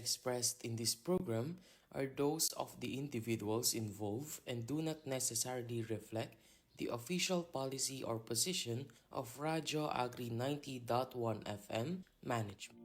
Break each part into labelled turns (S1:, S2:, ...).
S1: expressed in this program are those of the individuals involved and do not necessarily reflect the official policy or position of Radio Agri 90.1 FM management.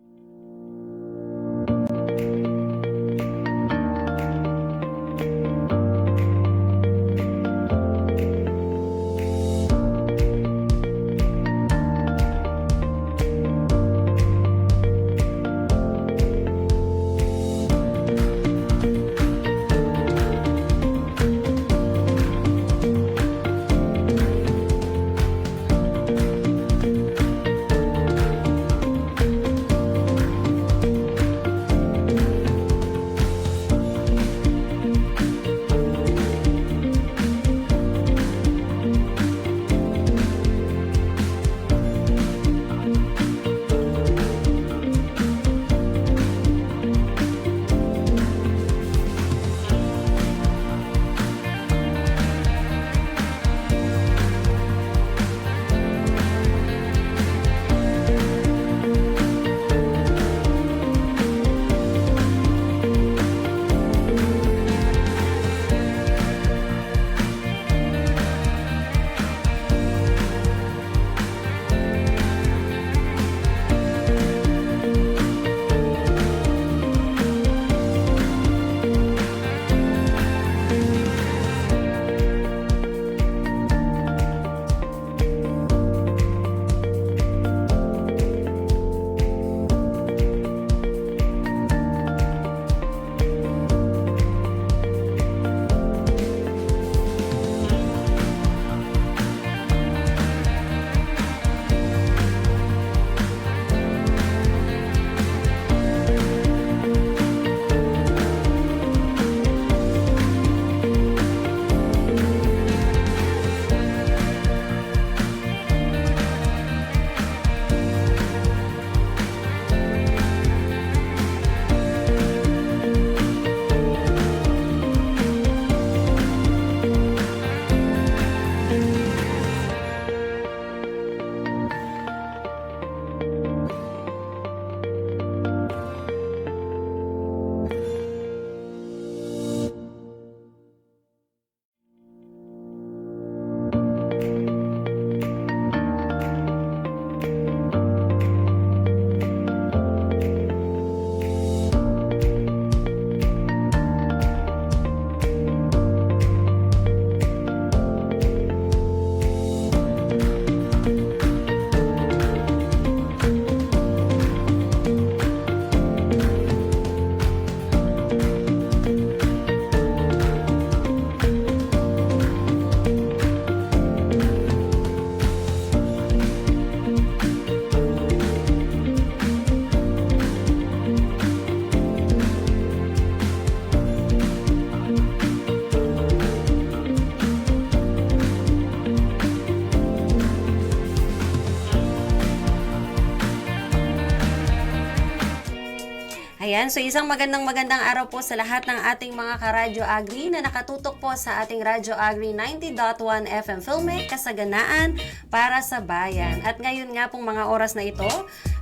S2: Ayan, so isang magandang araw po sa lahat ng ating mga ka-Radyo Agri na nakatutok po sa ating Radyo Agri 90.1 FM Filmek, kasaganaan para sa bayan. At ngayon nga pong mga oras na ito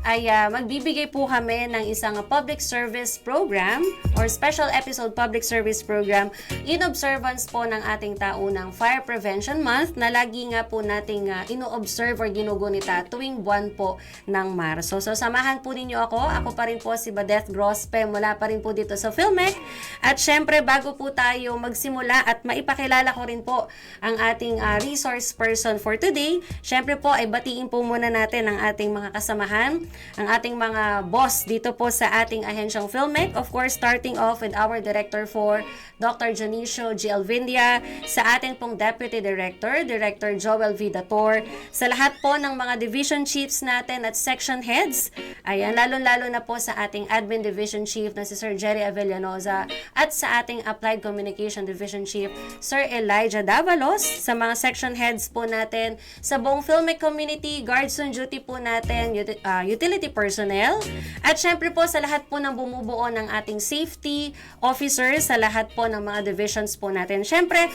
S2: ay magbibigay po kami ng isang public service program or special episode public service program in observance po ng ating taunang Fire Prevention Month na lagi nga po nating ino-observe or ginugunita tuwing buwan po ng Marso. So samahan po ninyo ako pa rin po si Badeth Grospe mula pa rin po dito sa Filmek. At syempre bago po tayo magsimula at maipakilala ko rin po ang ating resource person for today, syempre po ay batiin po muna natin ang ating mga kasamahan, ang ating mga boss dito po sa ating ahensyang Filmek. Of course, starting off with our Director for Dr. Janicio G. Alvindia, sa ating pong Deputy Director, Director Joel V. Dator, sa lahat po ng mga division chiefs natin at section heads, ayan, lalo-lalo na po sa ating Admin Division Chief na si Sir Jerry Avellanoza at sa ating Applied Communication Division Chief, Sir Elijah Davalos, sa mga section heads po natin, sa buong Filmek community, guards on duty po natin, utility personnel, at syempre po sa lahat po ng bumubuo ng ating safety officers, sa lahat po ng mga divisions po natin. Syempre,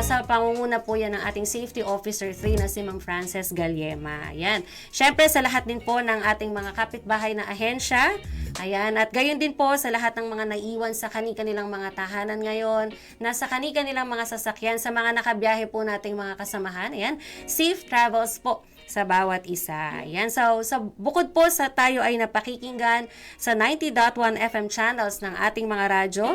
S2: sa pangunguna po yan ng ating Safety Officer 3 na si Ma'am Frances Galiema. Ayan. Syempre, sa lahat din po ng ating mga kapitbahay na ahensya. Ayan. At gayon gayon din po sa lahat ng mga naiwan sa kanilang mga tahanan ngayon, nasa kanilang mga sasakyan, sa mga nakabiyahe po nating mga kasamahan. Ayan, safe travels po sa bawat isa. Yan. So, bukod po sa tayo ay napakikinggan sa 90.1 FM channels ng ating mga radyo,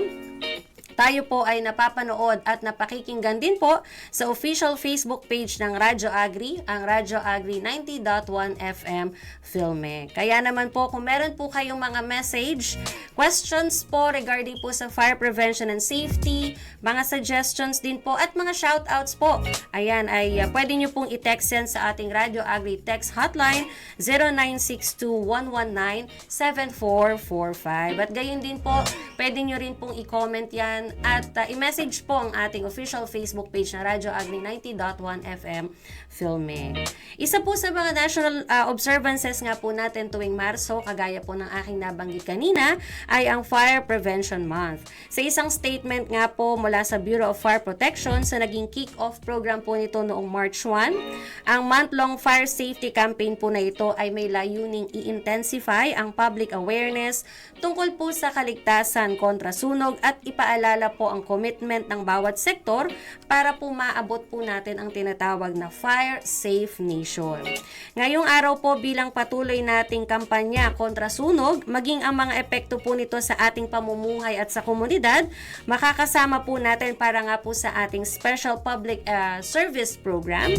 S2: tayo po ay napapanood at napakikinggan din po sa official Facebook page ng Radyo Agri, ang Radyo Agri 90.1 FM Filme. Kaya naman po, kung meron po kayong mga message, questions po regarding po sa fire prevention and safety, mga suggestions din po, at mga shoutouts po, ayan, ay pwede nyo pong i-text yan sa ating Radyo Agri text hotline 0962-119-7445. At gayon din po, pwede nyo rin pong i-comment yan at i-message po ang ating official Facebook page na Radyo Agri 90.1 FM Filme. Isa po sa mga national observances nga po natin tuwing Marso, kagaya po ng aking nabanggit kanina, ay ang Fire Prevention Month. Sa isang statement nga po mula sa Bureau of Fire Protection sa naging kick-off program po nito noong March 1, ang month-long fire safety campaign po na ito ay may layuning i-intensify ang public awareness tungkol po sa kaligtasan kontra sunog at ipaalala po ang commitment ng bawat sektor para po maabot po natin ang tinatawag na Fire Safe Nation. Ngayong araw po bilang patuloy nating kampanya kontra sunog, maging ang mga epekto po nito sa ating pamumuhay at sa komunidad, makakasama po natin para nga po sa ating Special Public Service Program,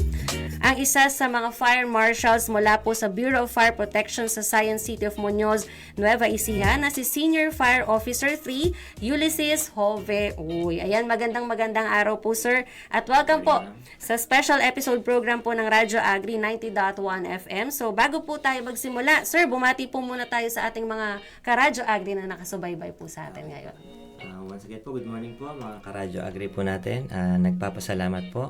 S2: ang isa sa mga fire marshals mula po sa Bureau of Fire Protection sa Science City of Muñoz, Nueva Ecija, na si Senior Fire Officer 3, Ulysses Jove Uy. Ayan, magandang araw po, sir. At welcome po sa special episode program po ng Radyo Agri 90.1 FM. So, bago po tayo magsimula, sir, bumati po muna tayo sa ating mga ka-Radyo Agri na nakasubaybay po sa atin ngayon.
S3: Once again po, good morning po mga ka-Radyo Agri po natin. Nagpapasalamat po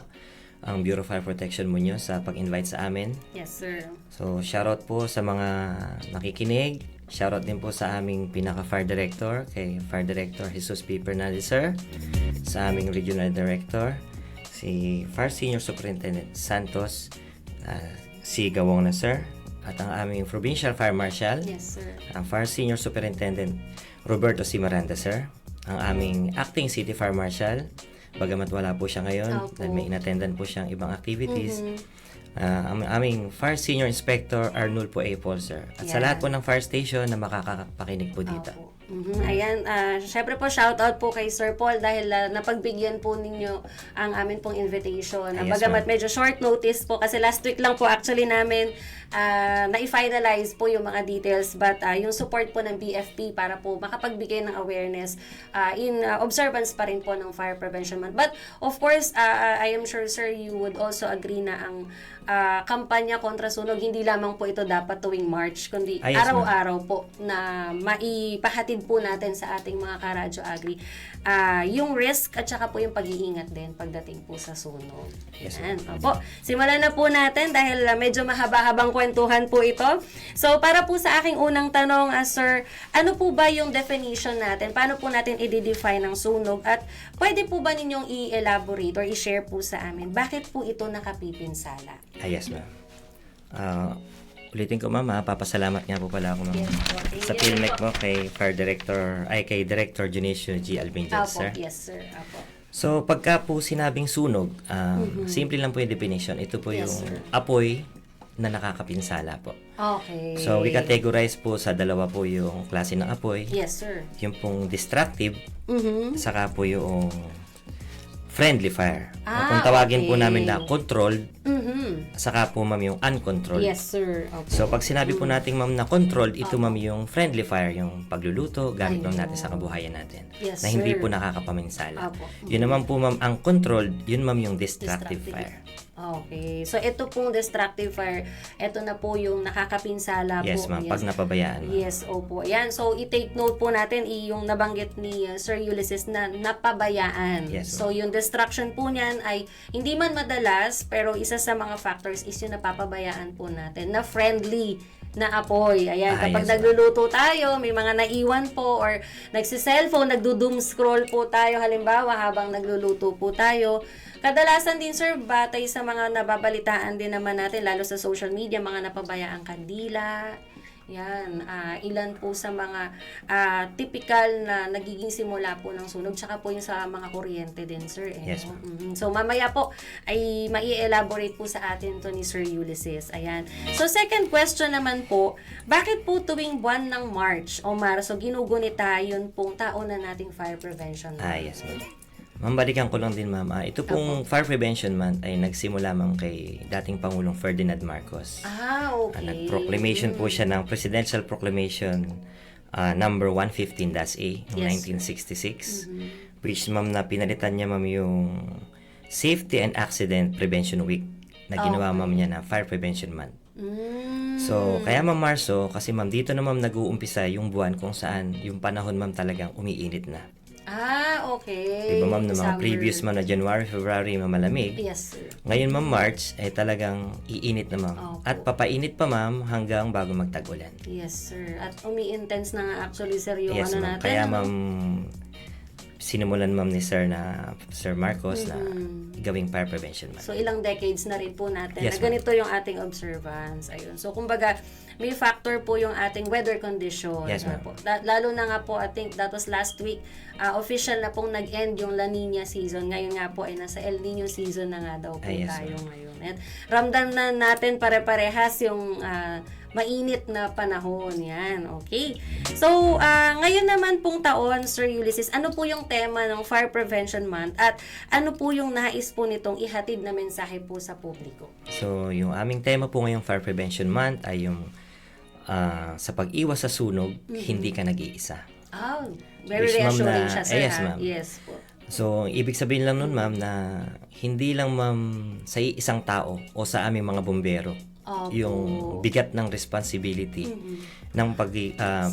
S3: ang Bureau of Fire Protection Muñoz sa pag-invite sa amin.
S2: Yes, sir.
S3: So, shoutout po sa mga nakikinig. Shoutout din po sa aming pinaka-Fire Director, kay Fire Director Jesus P. Fernandez, sir. Sa aming Regional Director, si Fire Senior Superintendent Santos C. Gawong na, sir. At ang aming Provincial Fire Marshal,
S2: Yes, sir.
S3: ang Fire Senior Superintendent Roberto C. Miranda, sir. Ang aming Acting City Fire Marshal, bagamat wala po siya ngayon, dahil may inattendan po siyang ibang activities. Ang aming Fire Senior Inspector Arnold po A. Paul, sir. At sa lahat po ng fire station na makakapakinig po dito.
S2: Ayan, syempre po shoutout po kay Sir Paul dahil napagbigyan po ninyo ang amin pong invitation.
S3: Yes,
S2: Bagamat medyo short notice po kasi last week lang po actually namin na-finalize po yung mga details, but yung support po ng BFP para po makapagbigay ng awareness in observance pa rin po ng Fire Prevention Month. But of course, I am sure, sir, you would also agree na ang kampanya kontra sunog, hindi lamang po ito dapat tuwing March, kundi
S3: yes,
S2: araw-araw po na maipahatid po natin sa ating mga ka-Radyo Agri yung risk at saka po yung pag-iingat din pagdating po sa sunog.
S3: Yes,
S2: Yan. Opo. Simulan na po natin dahil medyo mahaba-habang kwentuhan po ito. So, para po sa aking unang tanong, sir, ano po ba yung definition natin? Paano po natin i-define ang sunog? At pwede po ba ninyong i-elaborate or i-share po sa amin? Bakit po ito nakapipinsala?
S3: Yes, ma'am. Ulitin ko, ma'am, papasalamat nga po pala ako, ma'am.
S2: Yes, po.
S3: Sa PhilMec mo kay kay Director Junicio G. Albinjad,
S2: Apo,
S3: sir.
S2: yes, sir. Apo.
S3: So, pagka po sinabing sunog, simple lang po yung definition. Ito po
S2: Yes,
S3: yung
S2: sir.
S3: apoy na nakakapinsala po.
S2: Okay.
S3: So, we categorize po sa dalawa po yung klase ng apoy.
S2: Yes, sir.
S3: Yung pong destructive,
S2: Mm-hmm.
S3: saka po yung friendly fire.
S2: Ah,
S3: Kung tawagin po
S2: okay.
S3: namin na controlled,
S2: Mm-hmm.
S3: saka po, ma'am, yung uncontrolled.
S2: Yes, sir. Opo.
S3: So, pag sinabi po natin, ma'am, na controlled, ito, ma'am, yung friendly fire, yung pagluluto, gamit lang natin sa kabuhayan natin.
S2: Yes,
S3: na hindi
S2: sir.
S3: po nakakapaminsala.
S2: Apo.
S3: Yun naman po, ma'am, ang controlled, yun, ma'am, yung destructive fire.
S2: Okay. So, ito pong destructive fire, ito na po yung nakakapinsala
S3: Yes,
S2: po.
S3: ma'am, pag napabayaan, ma'am.
S2: Yes, opo. Ayan, so i-take note po natin yung nabanggit ni Sir Ulysses na napabayaan.
S3: Yes,
S2: so, yung destruction po niyan ay hindi man madalas, pero isa sa mga factors is yung napapabayaan po natin na friendly na apoy. Ayan, kapag
S3: yes,
S2: nagluluto tayo, may mga naiwan po or nagsi-cellphone, nagdo-doom scroll po tayo halimbawa habang nagluluto po tayo. Kadalasan din, sir, batay sa mga nababalitaan din naman natin, lalo sa social media, mga napabayaang kandila, Yan, ilan po sa mga typical na nagiging simula po ng sunog, tsaka po yung sa mga kuryente din, sir.
S3: Yes,
S2: no?
S3: ma'am.
S2: So, mamaya po ay mai-elaborate po sa atin to ni Sir Ulysses. Ayan. So, second question naman po, bakit po tuwing buwan ng March o Marso ginugunita yun pong taon na nating fire prevention?
S3: Yes, ma'am. Ma'am, balikan ko lang din, ma'am. Ito pong Fire Prevention Month ay nagsimula, ma'am, kay dating Pangulong Ferdinand Marcos.
S2: Okay.
S3: Nag-proclamation po siya ng Presidential Proclamation number 115-A noong 1966, which, ma'am, na pinalitan niya, ma'am, yung Safety and Accident Prevention Week na ginawa, ma'am, niya na Fire Prevention Month. So, kaya, ma'am, Marso, kasi, ma'am, dito na, ma'am, nag-uumpisa yung buwan kung saan yung panahon, ma'am, talagang umiinit na.
S2: Okay.
S3: Diba, ma'am, na mga
S2: Summer.
S3: previous, ma'am, na January, February, ma'am, malamig.
S2: Yes, sir.
S3: Ngayon, ma'am, March, ay talagang iinit na, ma'am.
S2: Opo.
S3: At papainit pa, ma'am, hanggang bago magtag-ulan.
S2: Yes, sir. At umi-intense na nga actually, sir, yung
S3: Yes,
S2: ano
S3: ma'am.
S2: natin.
S3: Kaya,
S2: ano?
S3: ma'am, sinimulan, ma'am, ni Sir Marcos na gawing fire prevention month.
S2: So, ilang decades na rin po natin
S3: Yes,
S2: na ganito yung ating observance. Ayun. So, kumbaga, may factor po yung ating weather condition.
S3: Yes, ma'am.
S2: Po. Lalo na nga po, I think that was last week, official na pong nag-end yung La Nina season. Ngayon nga po ay nasa El Nino season na nga daw po
S3: Yes,
S2: tayo
S3: ma'am.
S2: ngayon. And ramdam na natin pare-parehas yung mainit na panahon. Yan, okay? So, ngayon naman pong taon, Sir Ulysses, ano po yung tema ng Fire Prevention Month at ano po yung nais po nitong ihatid na mensahe po sa publiko?
S3: So, yung aming tema po ngayong Fire Prevention Month ay yung sa pag-iwas sa sunog, hindi ka nag-iisa.
S2: Oh, very
S3: Which, ma'am,
S2: reassuring
S3: na-
S2: siya, sir.
S3: yes,
S2: ha?
S3: ma'am.
S2: Yes po.
S3: So, ibig sabihin lang nun, ma'am, na hindi lang, ma'am, sa isang tao o sa aming mga bombero
S2: Opo.
S3: yung bigat ng responsibility ng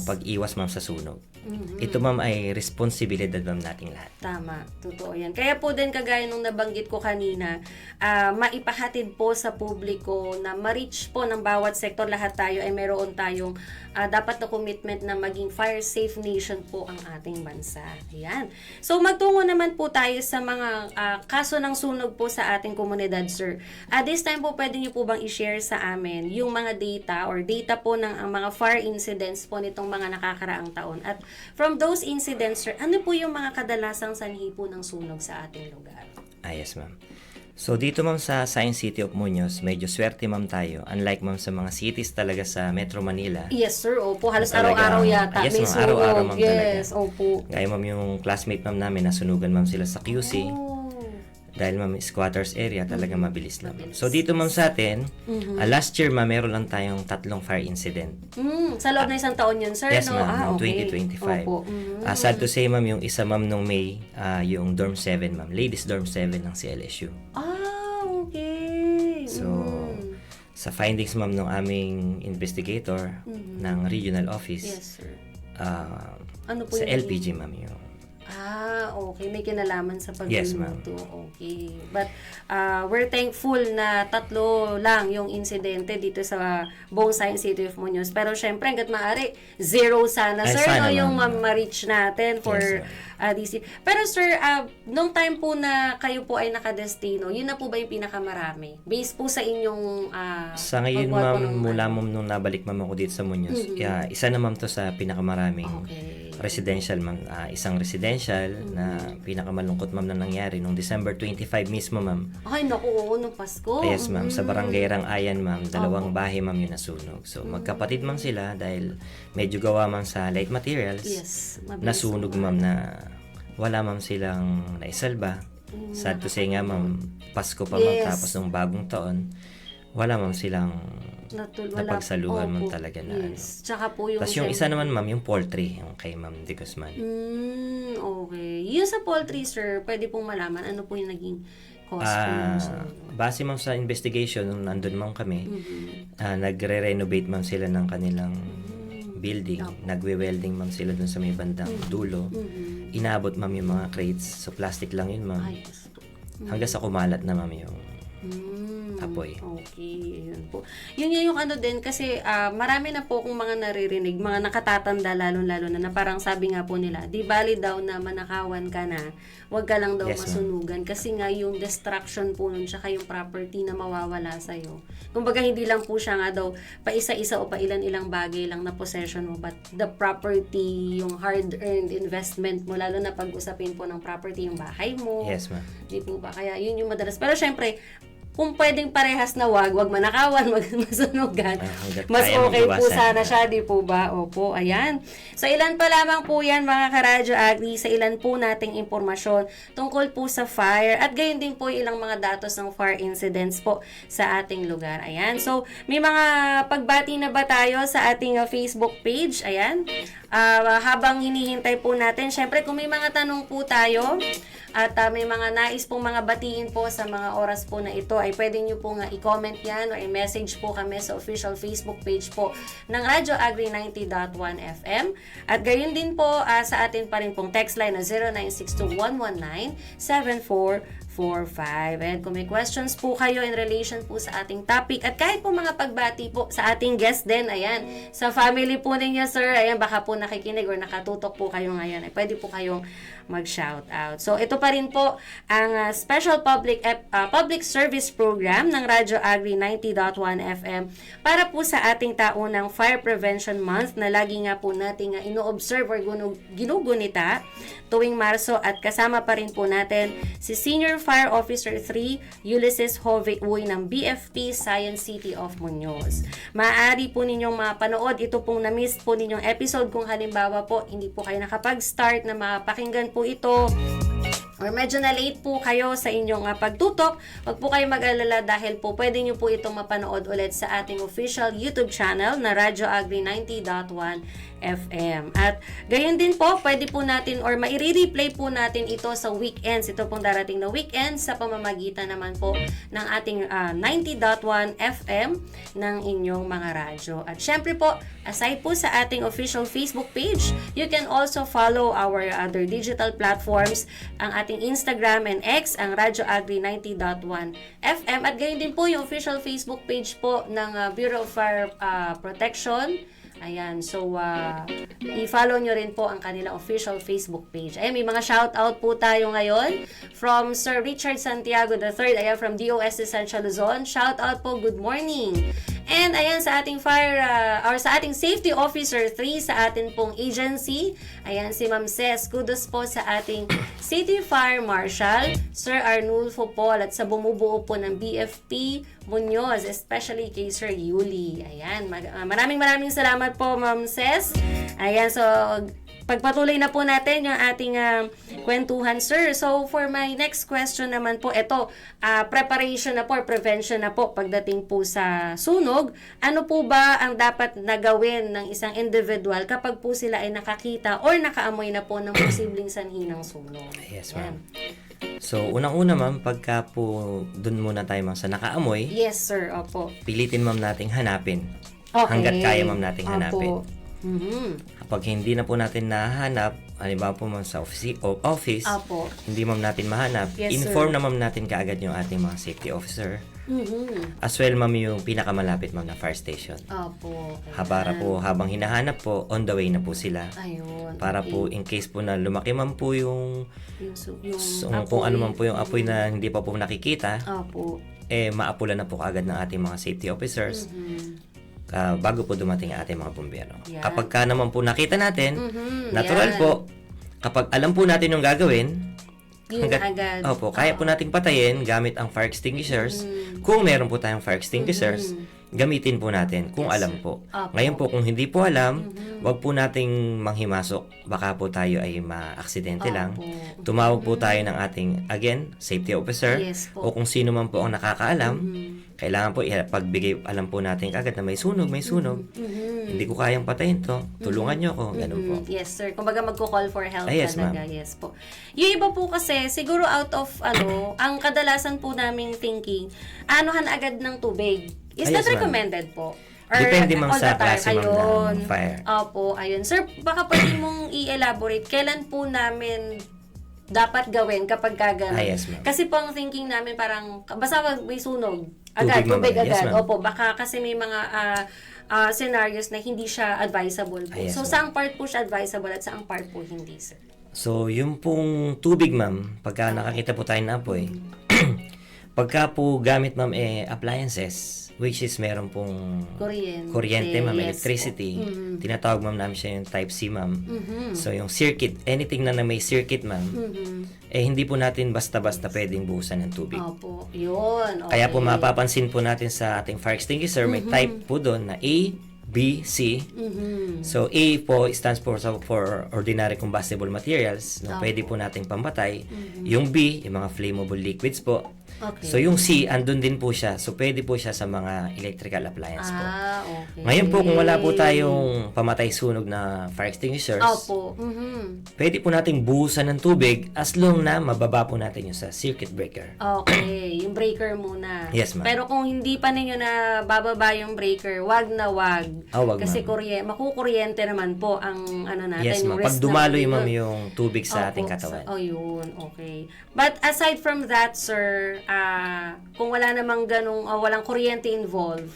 S3: pag-iwas, ma'am, sa sunog. Ito, ma'am, ay responsibilidad, ma'am, nating lahat.
S2: Tama, totoo yan. Kaya po din kagaya nung nabanggit ko kanina, maipahatid po sa publiko na ma-reach po ng bawat sektor, lahat tayo ay meron tayong dapat na commitment na maging fire safe nation po ang ating bansa. Ayan. So magtungo naman po tayo sa mga kaso ng sunog po sa ating komunidad, sir. This time po pwede niyo po bang i-share sa amin yung mga data po ng mga fire incidents po nitong mga nakakaraang taon. At from those incidents, sir, ano po yung mga kadalasang sanhi po ng sunog sa ating lugar?
S3: Yes, ma'am. So, dito, ma'am, sa Science City of Muñoz, medyo swerte, ma'am, tayo. Unlike, ma'am, sa mga cities talaga sa Metro Manila.
S2: Yes, sir. Opo. Halos
S3: Talagang-
S2: araw-araw yata.
S3: Yes,
S2: may
S3: ma'am.
S2: sunog.
S3: Araw-araw, ma'am,
S2: Yes,
S3: talaga.
S2: opo.
S3: Gaya, ma'am, yung classmate, ma'am, namin, nasunugan, ma'am, sila sa QC.
S2: Oh.
S3: Dahil, ma'am, squatters area, talaga mabilis lang.
S2: Mabilis.
S3: So, dito, ma'am, sa atin, last year, ma'am, meron lang tayong 3 fire incident.
S2: Sa loob na isang taon yun, sir,
S3: Yes,
S2: no?
S3: ma'am, noong
S2: Okay.
S3: 2025.
S2: Opo.
S3: Sad to say, ma'am, yung isa, ma'am, nung May, yung Dorm 7, ma'am, Ladies Dorm 7 ng CLSU.
S2: Okay.
S3: So, sa findings, ma'am, ng aming investigator ng regional office,
S2: Yes, sir. Ano po
S3: sa
S2: yung-
S3: LPG, ma'am, yung
S2: Okay. May kinalaman sa
S3: Yes, ma'am.
S2: pagluluto. Okay. But we're thankful na 3 lang yung insidente dito sa buong Science City of Muñoz. Pero syempre, hanggat maaari, 0 sana,
S3: Ay,
S2: sir,
S3: sana,
S2: no, yung
S3: ma'am.
S2: ma-reach natin for
S3: Yes,
S2: DC. Pero sir, nung time po na kayo po ay nakadestino, yun na po ba yung pinakamarami? Based po sa inyong
S3: sa ngayon,
S2: pagkuha po
S3: ma'am,
S2: ng-
S3: mula, ma'am, nung nabalik, ma'am, ako dito sa Muñoz, isa na, ma'am, to sa pinakamaraming
S2: Okay.
S3: residential, ma'am. Isang residential na pinakamalungkot, ma'am, na nangyari nung December 25 mismo, ma'am.
S2: Ay, naku, oo, nung Pasko.
S3: Yes, ma'am. Sa Barangay Rangayan, ma'am, 2 bahay, ma'am, yung nasunog. So, magkapatid, ma'am, sila dahil medyo gawa, ma'am, sa light materials.
S2: Yes. mabilis
S3: Nasunog, ma'am, na wala, ma'am, silang naisalba. Sad to say nga, ma'am, Pasko pa, ma'am,
S2: Yes.
S3: tapos nung bagong taon, wala, ma'am, silang napagsaluhan, ma'am,
S2: Opo.
S3: talaga na
S2: Yes. Tsaka po yung...
S3: Tapos yung isa naman, ma'am, yung poultry, yung kay Ma'am De Guzman.
S2: Okay. Yung sa poultry, sir, pwede pong malaman ano po yung naging cause po ng sunog?
S3: Base, ma'am, sa investigation, nung nandun, ma'am, kami, nagre-renovate, ma'am, sila ng kanilang building. Nagwe-welding, ma'am, sila dun sa may bandang dulo. Inaabot, ma'am, yung mga crates. So, plastic lang yun, ma'am.
S2: Ay, yes po.
S3: Hanggang sa kumalat na, ma'am, yung apoy.
S2: Okay, yun po. Yun yung ano din kasi marami na po kung mga naririnig, mga nakatatanda lalo-lalo na parang sabi nga po nila, di bali daw na manakawan ka na, wag ka lang daw
S3: Yes, ma'am.
S2: masunugan kasi nga yung destruction po nun tsaka yung property na mawawala sa'yo. Kumbaga hindi lang po siya nga daw pa isa-isa o pa ilan-ilang bagay lang na possession mo, but the property, yung hard-earned investment mo, lalo na pag-usapin po ng property, yung bahay mo.
S3: Yes, ma'am.
S2: Di po ba? Kaya yun yung madalas. Pero syempre, kung pwedeng parehas na wag manakawan, wag masunugan,
S3: hanggat
S2: mas
S3: kaya
S2: okay po
S3: maiwasan.
S2: sana siya, di po ba? Opo, ayan. So, ilan pa lamang po yan, mga karadyo agri, sa ilan po nating impormasyon tungkol po sa fire at gayon din po ilang mga datos ng fire incidents po sa ating lugar. Ayan. So, may mga pagbati na ba tayo sa ating Facebook page? Ayan. Habang hinihintay po natin, syempre kung may mga tanong po tayo, at may mga nais pong mga batiin po sa mga oras po na ito, ay pwede nyo po nga i-comment yan or i-message po kami sa official Facebook page po ng Radyo Agri 90.1 FM. At gayon din po sa atin pa rin pong text line na 0962-119-7445. And kung may questions po kayo in relation po sa ating topic at kahit po mga pagbati po sa ating guest din, ayan, sa family po ninyo, sir, ayan, baka po nakikinig or nakatutok po kayo ngayon, ay pwede po kayong mag-shout out. So, ito pa rin po ang special public service program ng Radyo Agri 90.1 FM para po sa ating taunang Fire Prevention Month na lagi nga po nating ino-observe or ginugunita tuwing Marso, at kasama pa rin po natin si Senior Fire Officer 3 Ulysses Jove Uy ng BFP Science City of Muñoz. Maaari po ninyong mapanood ito pong na-miss po ninyong episode kung halimbawa po hindi po kayo nakapag-start na mapakinggan po ito or medyo na late po kayo sa inyong pagtutok, wag po kayo mag-alala dahil po pwede nyo po itong mapanood ulit sa ating official YouTube channel na Radyo Agri 90.1 FM. At gayon din po, pwede po natin or maire-replay po natin ito sa weekends. Ito pong darating na weekend sa pamamagitan naman po ng ating 90.1 FM ng inyong mga radyo. At syempre po, aside po sa ating official Facebook page, you can also follow our other digital platforms, ang ating Instagram and X, ang Radyo Agri 90.1 FM. At gayon din po yung official Facebook page po ng Bureau of Fire Protection. Ayan, so i-follow nyo rin po ang kanilang official Facebook page. Ayan, may mga shoutout po tayo ngayon from Sir Richard Santiago III, ayan, from DOST Central Luzon. Shoutout po, good morning. And ayan, sa ating sa ating Safety Officer 3 sa atin pong agency, ayan, si Ma'am Ces, kudos po sa ating City Fire Marshal, Sir Arnulfo Paul, at sa bumubuo po ng BFP Muñoz, especially kay Sir Yuli. Ayan, maraming salamat po, Ma'am Ces. Ayan, so pagpatuloy na po natin yung ating kwentuhan, sir. So, for my next question naman po, ito, preparation na po, prevention na po pagdating po sa sunog. Ano po ba ang dapat na gawin ng isang individual kapag po sila ay nakakita or nakaamoy na po ng posibleng sanhi ng sunog?
S3: Yes, ma'am. So, unang-una, ma'am, pagka po dun muna tayo, ma'am, sa nakaamoy,
S2: Yes, sir. Opo.
S3: pilitin, ma'am, nating hanapin.
S2: Okay.
S3: Hanggat kaya, ma'am, nating hanapin.
S2: Opo. Mhm.
S3: Kapag hindi na po natin nahanap, halimbawa po, ma'am, sa office,
S2: Opo.
S3: hindi, ma'am, natin mahanap,
S2: Yes,
S3: inform
S2: sir.
S3: na, ma'am, natin kaagad yung ating mga safety officer.
S2: Mhm.
S3: As well, ma'am, yung pinakamalapit, ma'am, na fire station.
S2: Opo.
S3: Para po, habang hinahanap po, on the way na po sila.
S2: Ayun.
S3: Para
S2: okay.
S3: po, in case po na lumaki man po yung
S2: yung
S3: kung ano man po yung apoy na hindi pa po nakikita,
S2: Opo.
S3: maapulan na po kaagad ng ating mga safety officers bago po dumating ang ating mga bumbero.
S2: Yan.
S3: Kapag ka naman po nakita natin, natural
S2: yan.
S3: po, kapag alam po natin yung gagawin,
S2: Yun agad.
S3: Opo, kaya po nating patayin gamit ang fire extinguishers. Kung meron po tayong fire extinguishers, gamitin po natin kung alam po.
S2: Opo.
S3: Ngayon po, kung hindi po alam, wag po nating manghimasok. Baka po tayo ay ma-aksidente lang.
S2: Opo.
S3: Tumawag po tayo ng ating, again, safety officer.
S2: Yes po.
S3: O kung sino man po ang nakakaalam, kailangan po pagbigay alam po natin kagad na may sunog. Hindi ko kayang patayin to. Tulungan nyo ako. Ganun po.
S2: Yes, sir. Kumbaga magko-call for help
S3: Yes,
S2: talaga.
S3: ma'am.
S2: Yes po. Yung iba po kasi, siguro out of, ang kadalasan po naming thinking, anuhan agad ng tubig. Is
S3: Yes,
S2: that
S3: ma'am.
S2: recommended po? Or
S3: Depende, ma'am,
S2: all
S3: sa
S2: the time?
S3: klase, ma'am, ng fire.
S2: Opo, ayun. Sir, baka pwede mong i-elaborate, kailan po namin dapat gawin kapag gano'n.
S3: Yes, ma'am.
S2: Kasi po ang thinking namin parang, basta wag may sunog, agad,
S3: Tubig, ma'am.
S2: tubig
S3: Yes,
S2: agad.
S3: ma'am.
S2: Opo, baka kasi may mga scenarios na hindi siya advisable po.
S3: Yes,
S2: So,
S3: ma'am.
S2: saang part po siya advisable at saang part po hindi, sir?
S3: So, yung pong tubig, ma'am, pagka nakakita po tayo ng apoy, pagka po gamit, ma'am, appliances, which is meron pong kuryente, ma'am,
S2: yes
S3: electricity.
S2: po. Mhm.
S3: Tinatawag, ma'am, namin siya yung type C, ma'am.
S2: Mhm.
S3: So, yung circuit, anything na may circuit, ma'am, hindi po natin basta-basta pwedeng buhusan ng tubig.
S2: Opo, yun. Okay.
S3: Kaya po mapapansin po natin sa ating fire extinguisher, may type po doon na A, B, C. So, A po stands for ordinary combustible materials na pwede po nating pamatay. Yung B, yung mga flammable liquids po.
S2: Okay.
S3: So, yung C, andun din po siya. So, pwede po siya sa mga electrical appliance po.
S2: Okay.
S3: Ngayon po, kung wala po tayong pamatay sunog na fire extinguishers,
S2: Opo.
S3: pwede po nating buhusan ng tubig as long na mababa po natin yung sa circuit breaker.
S2: Okay, yung breaker muna.
S3: Yes, ma'am.
S2: Pero kung hindi pa ninyo na bababa yung breaker, wag na wag.
S3: Wag,
S2: Kasi
S3: ma'am.
S2: makukuryente naman po ang ano natin,
S3: Yes,
S2: yung
S3: ma'am.
S2: risk
S3: Pag dumaloy,
S2: natin.
S3: ma'am, yung tubig sa
S2: Opo,
S3: ating katawan.
S2: yun. Okay. But aside from that, sir, kung wala namang walang kuryente involved,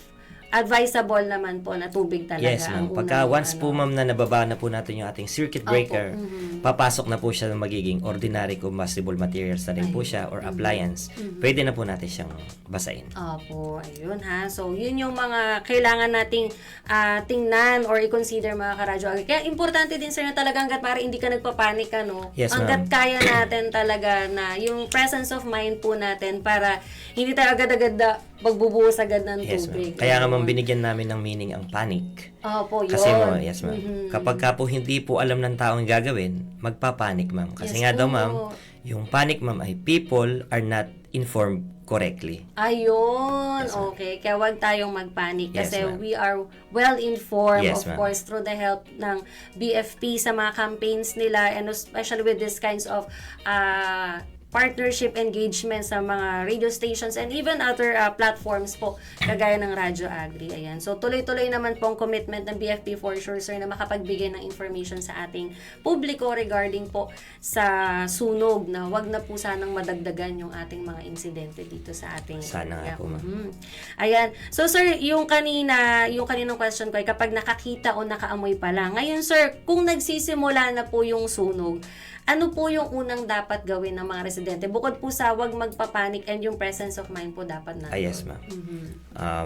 S2: advisable naman po na tubig talaga
S3: Yes,
S2: ang
S3: ma'am. Pagka
S2: unang,
S3: once po, ma'am, na nababa na po natin yung ating circuit breaker, papasok na po siya ng magiging ordinary combustible materials na rin po siya or appliance. Pwede na po natin siyang basain.
S2: Opo, ayun ha. So, yun yung mga kailangan nating tingnan or i-consider mga karadyo. Kaya importante din sir na talaga hanggat para hindi ka nagpapanik, ano?
S3: Yes, ma'am.
S2: Hanggat kaya natin talaga na yung presence of mind po natin para hindi tayo agad-agad magbubuhos agad ng
S3: Yes,
S2: tubig.
S3: ma'am. Kaya nga, ma'am,
S2: Ayun.
S3: binigyan namin ng meaning ang panic.
S2: Opo, yun.
S3: Kasi mo, yes, ma'am. Kapag ka po hindi po alam ng tao ang gagawin, magpapanik, ma'am. Kasi
S2: Yes
S3: nga daw,
S2: po.
S3: ma'am, yung panic, ma'am, ay people are not informed correctly.
S2: Ayun,
S3: Yes, ma'am.
S2: okay. Kaya wag tayong magpanik
S3: Yes,
S2: kasi
S3: ma'am.
S2: we are well-informed,
S3: Yes,
S2: of
S3: ma'am.
S2: course, through the help ng BFP sa mga campaigns nila and especially with these kinds of partnership engagement sa mga radio stations and even other platforms po, kagaya ng Radyo Agri. Ayan. So, tuloy-tuloy naman po ang commitment ng BFP for sure, sir, na makapagbigay ng information sa ating publiko regarding po sa sunog na wag na po sanang madagdagan yung ating mga insidente dito sa ating
S3: Sana nga
S2: area.
S3: po, ma'am.
S2: Ayan. So, sir, yung kaninang question ko ay kapag nakakita o nakaamoy pa lang. Ngayon, sir, kung nagsisimula na po yung sunog, ano po yung unang dapat gawin ng mga residente? Bukod po sa wag magpapanik and yung presence of mind po dapat na.
S3: Yes, ma'am.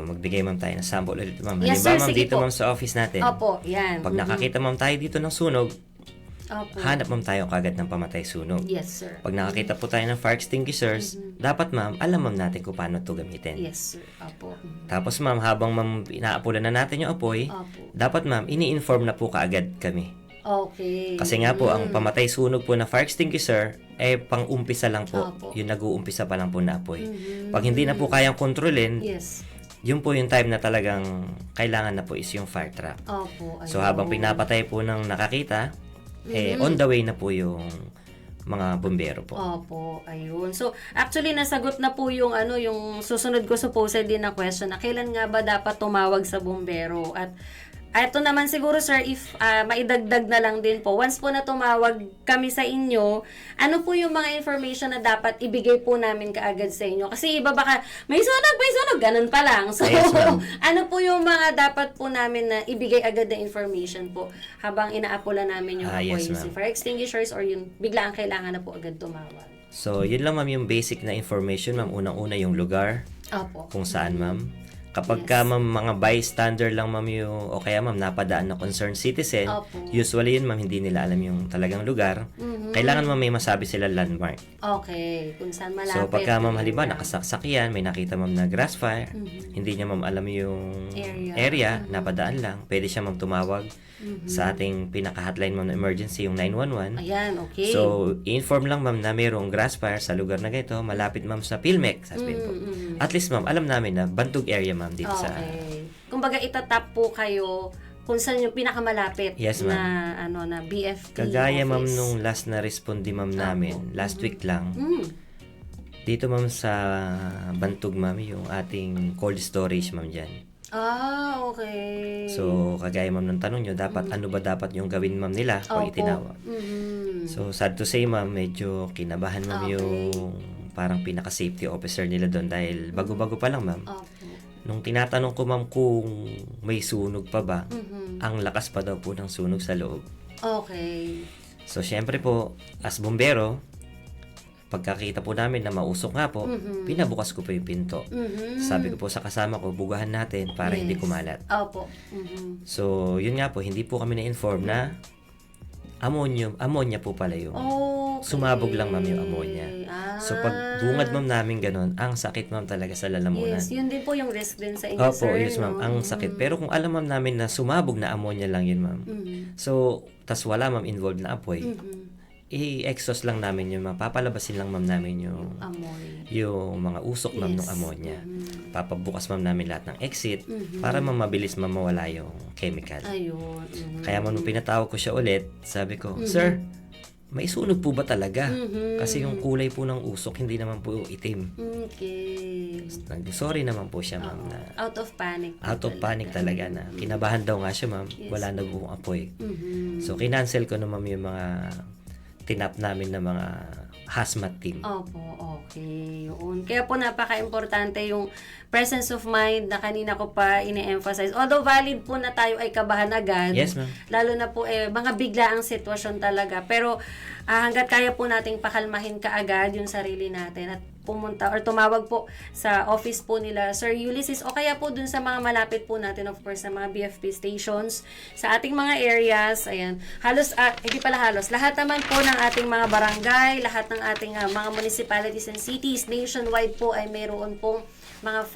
S3: Magbigay, ma'am, tayo ng sample ulit, ma'am.
S2: Yes,
S3: Halimbawa,
S2: sir,
S3: ma'am,
S2: sige
S3: dito,
S2: po.
S3: ma'am, sa office natin.
S2: Opo, yan.
S3: Pag nakakita, ma'am, tayo dito ng sunog,
S2: Opo.
S3: hanap, ma'am, tayo kagad ng pamatay sunog.
S2: Yes, sir.
S3: Pag nakakita po tayo ng fire extinguishers, dapat, ma'am, alam, ma'am, natin kung paano ito gamitin.
S2: Yes, sir. Opo.
S3: Tapos, ma'am, habang, ma'am, inaapulan na natin yung apoy,
S2: Opo.
S3: dapat, ma'am, ini-inform na po kaagad kami.
S2: Okay.
S3: Kasi nga po, ang pamatay sunog po na fire extinguisher, pang-umpisa lang po.
S2: Opo.
S3: Yung nag-uumpisa pa lang po na apoy. Pag hindi na po kayang kontrolin,
S2: Yes.
S3: yun po yung time na talagang kailangan na po is yung fire trap.
S2: Opo.
S3: So,
S2: ayun.
S3: habang pinapatay po ng nakakita, on the way na po yung mga bumbero po.
S2: Opo, ayun. So, actually nasagot na po yung yung susunod ko supposedly na question na kailan nga ba dapat tumawag sa bumbero at ito naman siguro sir, if maidagdag na lang din po, once po na tumawag kami sa inyo, ano po yung mga information na dapat ibigay po namin kaagad sa inyo? Kasi iba baka, may sunog, ganun pa lang. So,
S3: Yes, ma'am.
S2: ano po yung mga dapat po namin na ibigay agad na information po habang inaapula namin yung apoy,
S3: Yes,
S2: yung
S3: ma'am.
S2: fire extinguishers or yung bigla ang kailangan na po agad tumawag?
S3: So, yun lang, ma'am, yung basic na information, ma'am. Unang-una yung lugar,
S2: Opo.
S3: kung saan, ma'am. Kapag ka, ma'am, mga bystander lang, ma'am, yung, o kaya, ma'am, napadaan na concerned citizen,
S2: Opo.
S3: usually yun, ma'am, hindi nila alam yung talagang lugar. Kailangan, ma'am, may masabi sila landmark.
S2: Okay, kung saan malapit.
S3: So, pagka, ma'am, halimbawa,
S2: Yeah.
S3: nakasaksak yan, may nakita, ma'am, na grass fire, hindi niya, ma'am, alam yung area, napadaan lang, pwede siya, ma'am, tumawag sa ating pinaka-hotline, ma'am, na emergency, yung 911.
S2: Ayan, okay.
S3: So, i-inform lang, ma'am, na mayroong grass fire sa lugar na ganito, malapit, ma'am, sa PhilMec, sasabihin po. At least, ma'am, alam namin na bantog area, ma'am, dito sa...
S2: Okay. Kumbaga, itatap po kayo kung saan yung pinakamalapit
S3: Yes,
S2: na na BFP
S3: Kagaya, ma'am,
S2: office.
S3: nung last na respondi, ma'am, namin, last week lang, dito, ma'am, sa Bantog, ma'am, yung ating cold storage, ma'am, dyan.
S2: Okay.
S3: So, kagaya, ma'am, ng tanong nyo, dapat ano ba dapat yung gawin, ma'am, nila o
S2: Opo.
S3: itinawag? So, sad to say, ma'am, medyo kinabahan, ma'am,
S2: Okay.
S3: yung parang pinaka-safety officer nila doon dahil bago-bago pa lang, ma'am.
S2: Opo.
S3: Nung tinatanong ko, ma'am, kung may sunog pa ba,
S2: Mhm.
S3: ang lakas pa daw po ng sunog sa loob.
S2: Okay.
S3: So, syempre po, as bombero, pagkakita po namin na mausok nga po, pinabukas ko po yung pinto.
S2: Mhm.
S3: Sabi ko po sa kasama ko, bugahan natin para hindi
S2: Yes.
S3: kumalat.
S2: Opo. Mhm.
S3: So, yun nga po, hindi po kami na-inform na ammonia po pala yung
S2: Okay.
S3: sumabog lang, ma'am, yung ammonia. So, pag bungad, ma'am, namin ganun, ang sakit, ma'am, talaga sa lalamunan.
S2: Yes, yun din po yung risk din sa inyo,
S3: Opo,
S2: sir.
S3: yes, ma'am, ang sakit. Pero kung alam, ma'am, namin na sumabog na ammonia lang yun, ma'am. So, tas wala, ma'am, involved na apoy, i-exhaust lang namin yung mapapalabasin lang, ma'am, namin yung
S2: Amoy.
S3: yung mga usok, ma'am, ng
S2: Yes.
S3: ammonia. Papabukas, ma'am, namin lahat ng exit para, ma'am, mabilis, ma'am, mawala yung chemical.
S2: Ayun.
S3: Kaya, ma'am, nung pinatawag ko siya ulit, sabi ko, Sir, may sunog po ba talaga? Kasi yung kulay po ng usok, hindi naman po itim.
S2: Okay.
S3: Sorry naman po siya, ma'am, na
S2: Out of panic.
S3: out of panic talaga na kinabahan daw nga siya, ma'am. Wala na buong apoy. So, kinancel ko na, ma'am, yung mga tinap namin na mga hazmat team.
S2: Opo, okay. Yun. Kaya po napaka-importante yung presence of mind na kanina ko pa ine-emphasize. Although valid po na tayo ay kabahan agad.
S3: Yes, ma'am.
S2: Lalo na po mga biglaang sitwasyon talaga. Pero hanggat kaya po nating pakalmahin kaagad yung sarili natin at pumunta or tumawag po sa office po nila Sir Ulysses o kaya po dun sa mga malapit po natin, of course, sa mga BFP stations sa ating mga areas. Ayan. Halos, hindi pala halos, lahat naman po ng ating mga barangay, lahat ng ating mga municipalities and cities nationwide po ay mayroon pong mga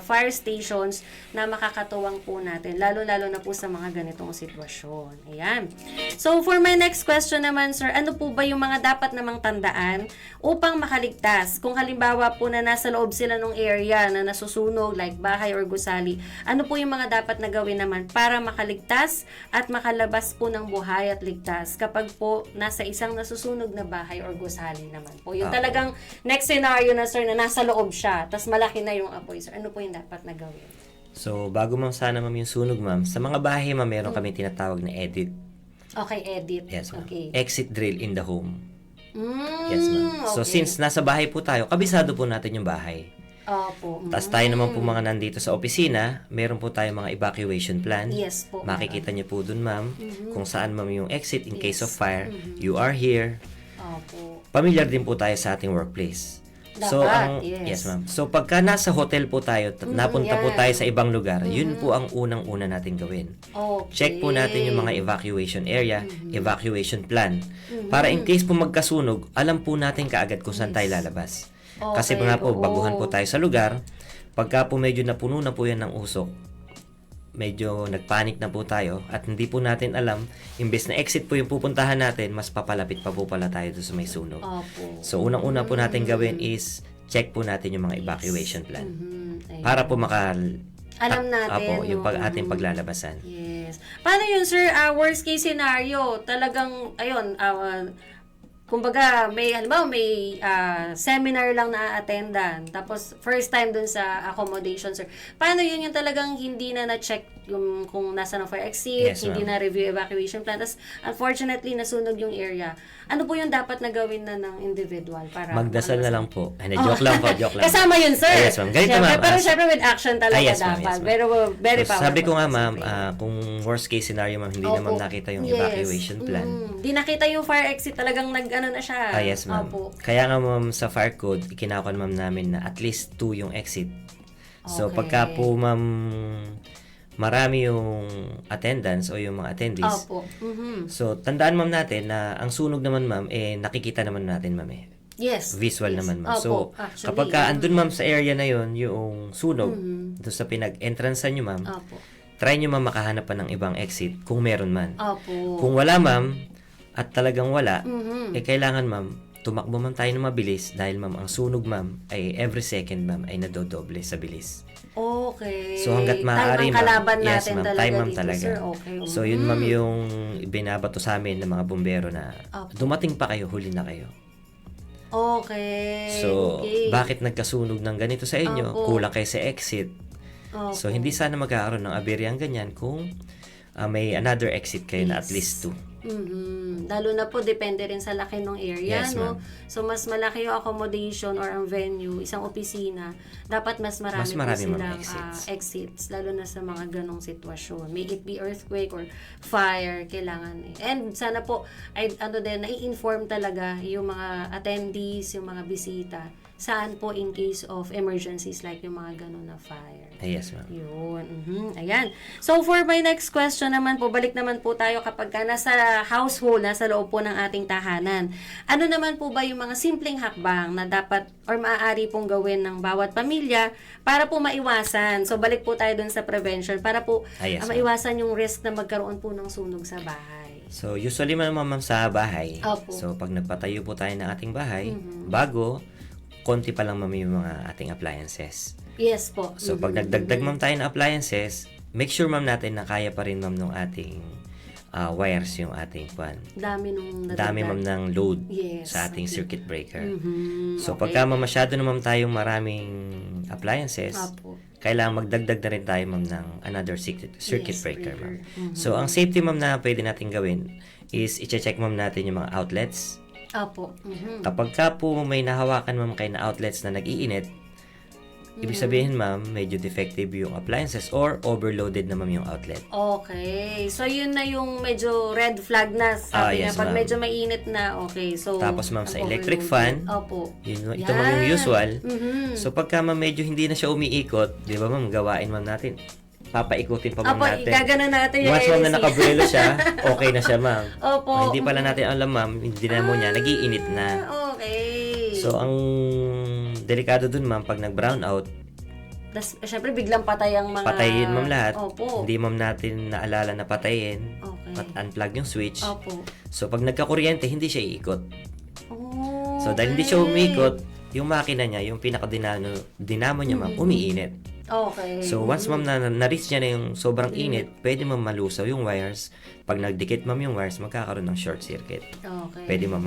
S2: fire stations na makakatuwang po natin, lalo-lalo na po sa mga ganitong sitwasyon. Ayan. So, for my next question naman, sir, ano po ba yung mga dapat namang tandaan upang makaligtas? Kung halimbawa po na nasa loob sila ng area na nasusunog, like bahay or gusali, ano po yung mga dapat na gawin naman para makaligtas at makalabas po ng buhay at ligtas kapag po nasa isang nasusunog na bahay or gusali naman po? Yung talagang next scenario na, sir, na nasa loob siya, tas malaki na yung apoy, sir. Ano po yung dapat na gawin?
S3: So, bago, ma'am, sana, ma'am, yung sunog, ma'am, sa mga bahay, ma'am, meron kami tinatawag na edit.
S2: Okay, edit.
S3: Yes, ma'am.
S2: Okay.
S3: Exit drill in the home.
S2: Mm,
S3: Yes, ma'am. So,
S2: okay.
S3: since nasa bahay po tayo, kabisado po natin yung bahay.
S2: Opo.
S3: Tapos tayo naman po mga nandito sa opisina, meron po tayo mga evacuation plan.
S2: Yes po.
S3: Makikita niyo po dun, ma'am, kung saan, ma'am, yung exit in case of fire. You are here.
S2: Opo.
S3: Familiar din po tayo sa ating workplace.
S2: Dapat,
S3: yes,
S2: yes.
S3: ma'am. So, pagka nasa hotel po tayo, napunta po
S2: yan.
S3: tayo sa ibang lugar, yun po ang unang-una natin gawin.
S2: Okay.
S3: Check po natin yung mga evacuation area, evacuation plan. Para in case po magkasunog, alam po natin kaagad kung saan tayo lalabas. Kasi
S2: Okay,
S3: nga po,
S2: oo.
S3: baguhan po tayo sa lugar, pagka po medyo napuno na po yan ng usok, medyo nagpanik na po tayo at hindi po natin alam, imbes na exit po yung pupuntahan natin, mas papalapit pa po pala tayo doon sa may sunog.
S2: Opo.
S3: So, unang-una po natin gawin is check po natin yung mga evacuation plan.
S2: Ayun.
S3: Para po
S2: Alam natin.
S3: Apo, yung
S2: no?
S3: ating paglalabasan.
S2: Yes. Paano yun, sir? Worst case scenario, talagang, ayun, kumbaga, halimbawa, may seminar lang na attendan. Tapos, first time dun sa accommodation, sir. Paano yun yung talagang hindi na na-check yung kung nasa ng fire exit,
S3: Yes,
S2: hindi
S3: ma'am.
S2: na review evacuation plan. Tapos, unfortunately, nasunog yung area. Ano po yung dapat na gawin na ng individual para
S3: Magdasal na lang po. Joke lang po, joke lang.
S2: Kasama yun, sir.
S3: Yes, ma'am. Ganito,
S2: Syempre,
S3: ma'am.
S2: pero syempre with action talaga
S3: Yes, ma'am.
S2: dapat.
S3: Yes, ma'am.
S2: Pero very
S3: So,
S2: powerful.
S3: sabi ko nga, ma'am,
S2: Siyempre.
S3: kung worst case scenario, ma'am, hindi
S2: Opo.
S3: naman nakita yung
S2: Yes.
S3: evacuation plan.
S2: Di nakita yung fire exit, talagang nag-ano na siya.
S3: Yes, ma'am.
S2: Opo.
S3: Kaya nga, ma'am, sa fire code, ikinakon, ma'am, namin na at least 2 yung exit. So,
S2: Okay.
S3: pagka po, ma'am, marami yung attendance o yung mga attendees,
S2: Opo. Mhm.
S3: so, tandaan, ma'am, natin na ang sunog naman, ma'am, nakikita naman natin, ma'am,
S2: Yes.
S3: visual
S2: Yes.
S3: naman, ma'am.
S2: Opo,
S3: So,
S2: actually,
S3: kapag ka andun, ma'am, sa area na yon yung sunog, doon sa pinag-entrance nyo, ma'am,
S2: Opo.
S3: try nyo, ma'am, makahanap pa ng ibang exit kung meron man.
S2: Opo.
S3: Kung wala, ma'am, at talagang wala,
S2: Mhm.
S3: kailangan, ma'am, tumakbo, ma'am, tayo na mabilis dahil, ma'am, ang sunog, ma'am, ay every second, ma'am, ay nadodoble sa bilis.
S2: Okay.
S3: So, hanggat maaari,
S2: Time ang kalaban
S3: ma'am, yes,
S2: natin
S3: ma'am,
S2: talaga
S3: time, ma'am,
S2: dito,
S3: talaga.
S2: sir. Okay.
S3: So, yun, ma'am, yung binabato sa amin ng mga bumbero na
S2: Opo.
S3: dumating pa kayo, huli na kayo.
S2: Okay.
S3: So,
S2: okay.
S3: bakit nagkasunog ng ganito sa inyo?
S2: Opo.
S3: Kulang kayo sa exit.
S2: Opo.
S3: So, hindi sana magkakaroon ng aberyang ganyan kung may another exit kayo na at least 2.
S2: Lalo na po, depende rin sa laki ng area,
S3: Yes,
S2: no?
S3: ma'am.
S2: So, mas malaki yung accommodation or ang venue, isang opisina, dapat mas marami,
S3: Mas marami,
S2: po
S3: ma'am,
S2: silang
S3: exits.
S2: exits, lalo na sa mga ganong sitwasyon. May it be earthquake or fire, kailangan eh. And sana po, ay, nai-inform talaga yung mga attendees, yung mga bisita, saan po in case of emergencies like yung mga ganon na fire.
S3: Yes, ma'am.
S2: Yun. Ayan. So, for my next question naman po, balik naman po tayo kapag ka nasa household, nasa loob po ng ating tahanan. Ano naman po ba yung mga simpleng hakbang na dapat or maaari pong gawin ng bawat pamilya para po maiwasan? So, balik po tayo dun sa prevention para po
S3: Yes, ma'am.
S2: maiwasan yung risk na magkaroon po ng sunog sa bahay.
S3: So, usually ma'am sa bahay.
S2: Opo.
S3: So, pag nagpatayo po tayo ng ating bahay, bago, konti pa lang ma'am yung mga ating appliances.
S2: Yes po.
S3: So, pag nagdagdag ma'am tayo ng appliances, make sure ma'am natin na kaya pa rin ma'am nung ating wires yung ating kwan.
S2: Dami nung
S3: Dami ma'am ng load
S2: Yes,
S3: sa ating circuit breaker. So,
S2: okay.
S3: pagka masyado na ma'am tayong maraming appliances,
S2: Opo.
S3: kailangan magdagdag na rin tayo ma'am ng another circuit
S2: Yes,
S3: breaker
S2: breaker.
S3: ma'am. So, ang safety ma'am na pwede natin gawin is i-check ma'am natin yung mga outlets.
S2: Opo.
S3: Kapag ka po may nahawakan ma'am kayo na outlets na nag-iinit, ibig sabihin ma'am, medyo defective yung appliances or overloaded na ma'am yung outlet.
S2: Okay. So, yun na yung medyo red flag na. Sabi
S3: Yes,
S2: nga, pag
S3: ma'am.
S2: medyo mainit na, okay. So,
S3: Tapos, ma'am, sa
S2: ang
S3: electric
S2: overloaded.
S3: fan,
S2: Opo.
S3: Ito ma'am yung
S2: Yan.
S3: usual.
S2: Mhm.
S3: So pagka ma'am medyo hindi na siya umiikot, di ba ma'am, gawain ma'am natin. Papaikutin pa ma'am
S2: Opo,
S3: natin.
S2: gagana natin yung
S3: Once ma'am na
S2: LC.
S3: nakabuelo siya, okay na siya ma'am.
S2: Opo.
S3: Hindi pala natin alam ma'am, yung dinamo niya, nagiinit na.
S2: Okay.
S3: So ang delikado dun ma'am, pag nag-brown out,
S2: Tas, syempre, biglang patay ang mga...
S3: patayin ma'am lahat.
S2: Opo.
S3: Hindi ma'am natin naalala na patayin.
S2: Okay.
S3: Unplug yung switch.
S2: Opo.
S3: So pag nagkakuryente, hindi siya iikot.
S2: Oh,
S3: So dahil hindi siya umiikot, yung makina niya, yung pinaka-dinamo niya ma'am, umiinit.
S2: Okay.
S3: So once ma'am na-reach niya na yung sobrang init, pwede ma'am malusaw yung wires. Pag nagdikit ma'am yung wires, magkakaroon ng short circuit.
S2: Okay.
S3: Pwede ma'am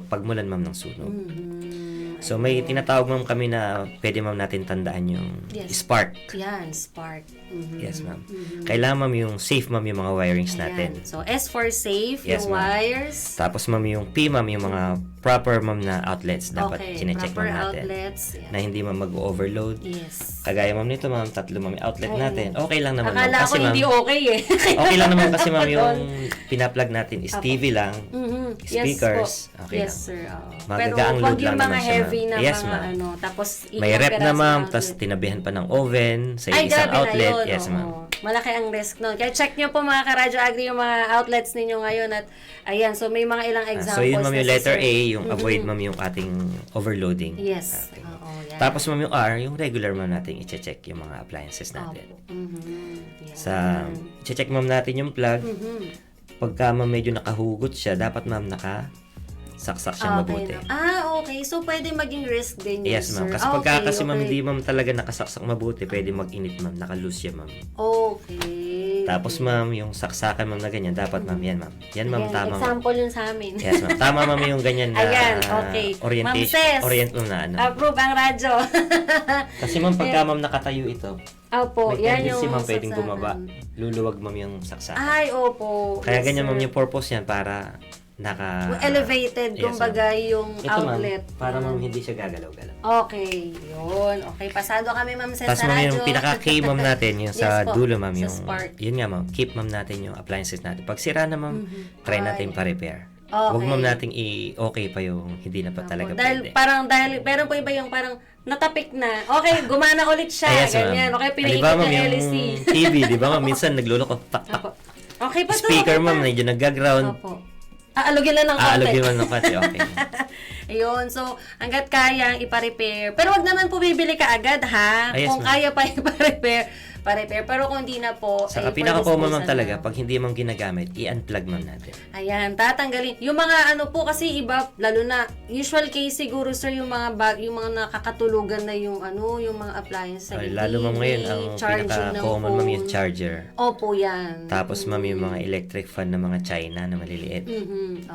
S3: pagmulan ma'am ng sunog.
S2: Mhm.
S3: So may tinatawag ma'am kami na pwede ma'am natin tandaan yung
S2: Yes.
S3: spark.
S2: Yan, spark. Mhm.
S3: Yes ma'am. Kailangan ma'am yung safe ma'am yung mga wirings natin.
S2: Ayan. So, S for safe,
S3: Yes,
S2: yung
S3: ma'am.
S2: wires.
S3: Tapos ma'am yung P ma'am yung mga proper ma'am na outlets dapat
S2: Okay,
S3: chinecheck
S2: proper
S3: ma'am natin.
S2: outlets. Yan.
S3: Na hindi ma'am mag-overload.
S2: Yes.
S3: Kagaya ma'am nito ma'am, 3 ma'am yung outlet natin. Okay lang naman ma'am.
S2: Akala ko
S3: Kasi ma'am,
S2: hindi okay eh.
S3: okay lang naman kasi ma'am yung pina-plug natin is TV lang.
S2: Mhm.
S3: Speakers,
S2: Yes po.
S3: okay
S2: Yes,
S3: lang.
S2: sir. Oo.
S3: Magagaang
S2: Pero
S3: load
S2: wag yung
S3: lang
S2: mga
S3: naman siya,
S2: heavy
S3: ma'am.
S2: na
S3: Yes,
S2: mga
S3: ma'am.
S2: ano. Tapos,
S3: May rep na ma'am,
S2: tas
S3: tas tinabihan pa ng oven sa
S2: ay,
S3: isang
S2: grabe
S3: outlet.
S2: na yun.
S3: Yes
S2: oo.
S3: ma'am.
S2: Malaki ang risk nun. Kaya check nyo po mga Karadyo Agri yung mga outlets ninyo ngayon at ayan, so may mga ilang examples.
S3: So yun ma'am yung
S2: na si
S3: letter
S2: sir.
S3: A, yung avoid ma'am yung ating overloading.
S2: Yes.
S3: Okay.
S2: Oo, yan.
S3: Tapos ma'am yung R, yung regular ma'am natin i-check yung mga appliances natin.
S2: Opo. Mhm. Yan.
S3: Sa i-check ma'am natin yung plug. Pagka ma'am medyo nakahugot siya, dapat ma'am saksak siya mabuti.
S2: Okay. So, pwede maging risk din yun,
S3: Yes ma'am.
S2: sir.
S3: Kasi pagka
S2: Okay,
S3: kasi ma'am
S2: okay.
S3: hindi ma'am talaga nakasaksak mabuti, pwede mag-init ma'am, naka-loose siya ma'am.
S2: Okay.
S3: Tapos ma'am, yung saksakan ma'am na ganyan, dapat ma'am yan ma'am. Yan ma'am,
S2: Ayan,
S3: tama ma'am.
S2: example yun sa amin.
S3: Yes ma'am. Tama ma'am yung ganyan na
S2: Ayan, okay.
S3: orientation.
S2: Ma'am Ces.
S3: Orient ma'am na ano.
S2: Approve ang radyo.
S3: Kasi ma'am, pagka ma'am nakatayo ito,
S2: Opo,
S3: may
S2: yan
S3: tendency
S2: yung
S3: ma'am pwedeng
S2: saksakan.
S3: bumaba. Luluwag ma'am yung saksakan.
S2: Ay, opo.
S3: Kaya
S2: Yes,
S3: ganyan
S2: sir.
S3: ma'am yung purpose yan para
S2: Elevated,
S3: Yes,
S2: kumbaga yung
S3: ito ma'am,
S2: outlet.
S3: para
S2: Yan.
S3: ma'am hindi siya gagalaw-galaw.
S2: Okay, yun. Okay, pasado kami ma'am sa
S3: Tapos ma'am yung
S2: radyo.
S3: pinaka-K ma'am natin, yung sa
S2: Yes po,
S3: dulo ma'am,
S2: sa
S3: yung,
S2: spark.
S3: yun nga ma'am, keep ma'am natin yung appliances natin. Pag sira na ma'am, try natin pa-repair.
S2: Okay.
S3: Huwag ma'am nating i-okay pa yung hindi na pa talaga
S2: Dahil
S3: pwede.
S2: pero po iba yung parang natapik na. Okay, gumana ulit siya.
S3: Yes, ma'am.
S2: ganyan. Okay,
S3: Di ba
S2: pinaikot
S3: ma'am
S2: ng
S3: yung
S2: LEC.
S3: TV, di ba ma'am, minsan nagluloko, tak-tak.
S2: Opo. Okay pa to.
S3: Speaker
S2: okay
S3: ma'am,
S2: pa.
S3: medyo nag-ground.
S2: Opo. Aalugin lang ng konti.
S3: Aalagyan ma'am ng konti, okay.
S2: Ayun, so hanggat kaya ipa-repair. Pero wag naman po bibili ka agad ha.
S3: Yes,
S2: Kung
S3: ma'am.
S2: kaya pa ipa-repair. Pero kung hindi na po,
S3: Saka
S2: ay
S3: pinaka-common ma'am
S2: disposal
S3: talaga,
S2: na.
S3: pag hindi ma'am ginagamit, i-unplug ma'am natin.
S2: Ayan, tatanggalin. Yung mga ano po kasi iba, lalo na usual case siguro sir yung mga yung mga nakakatulugan na yung ano, yung mga appliances sa
S3: Ay, lalo ma'am ngayon, ang
S2: charging ng
S3: pinaka-common ma'am yung
S2: phone.
S3: charger.
S2: Opo, yan.
S3: Tapos ma'am yung mga electric fan na mga China na maliliit.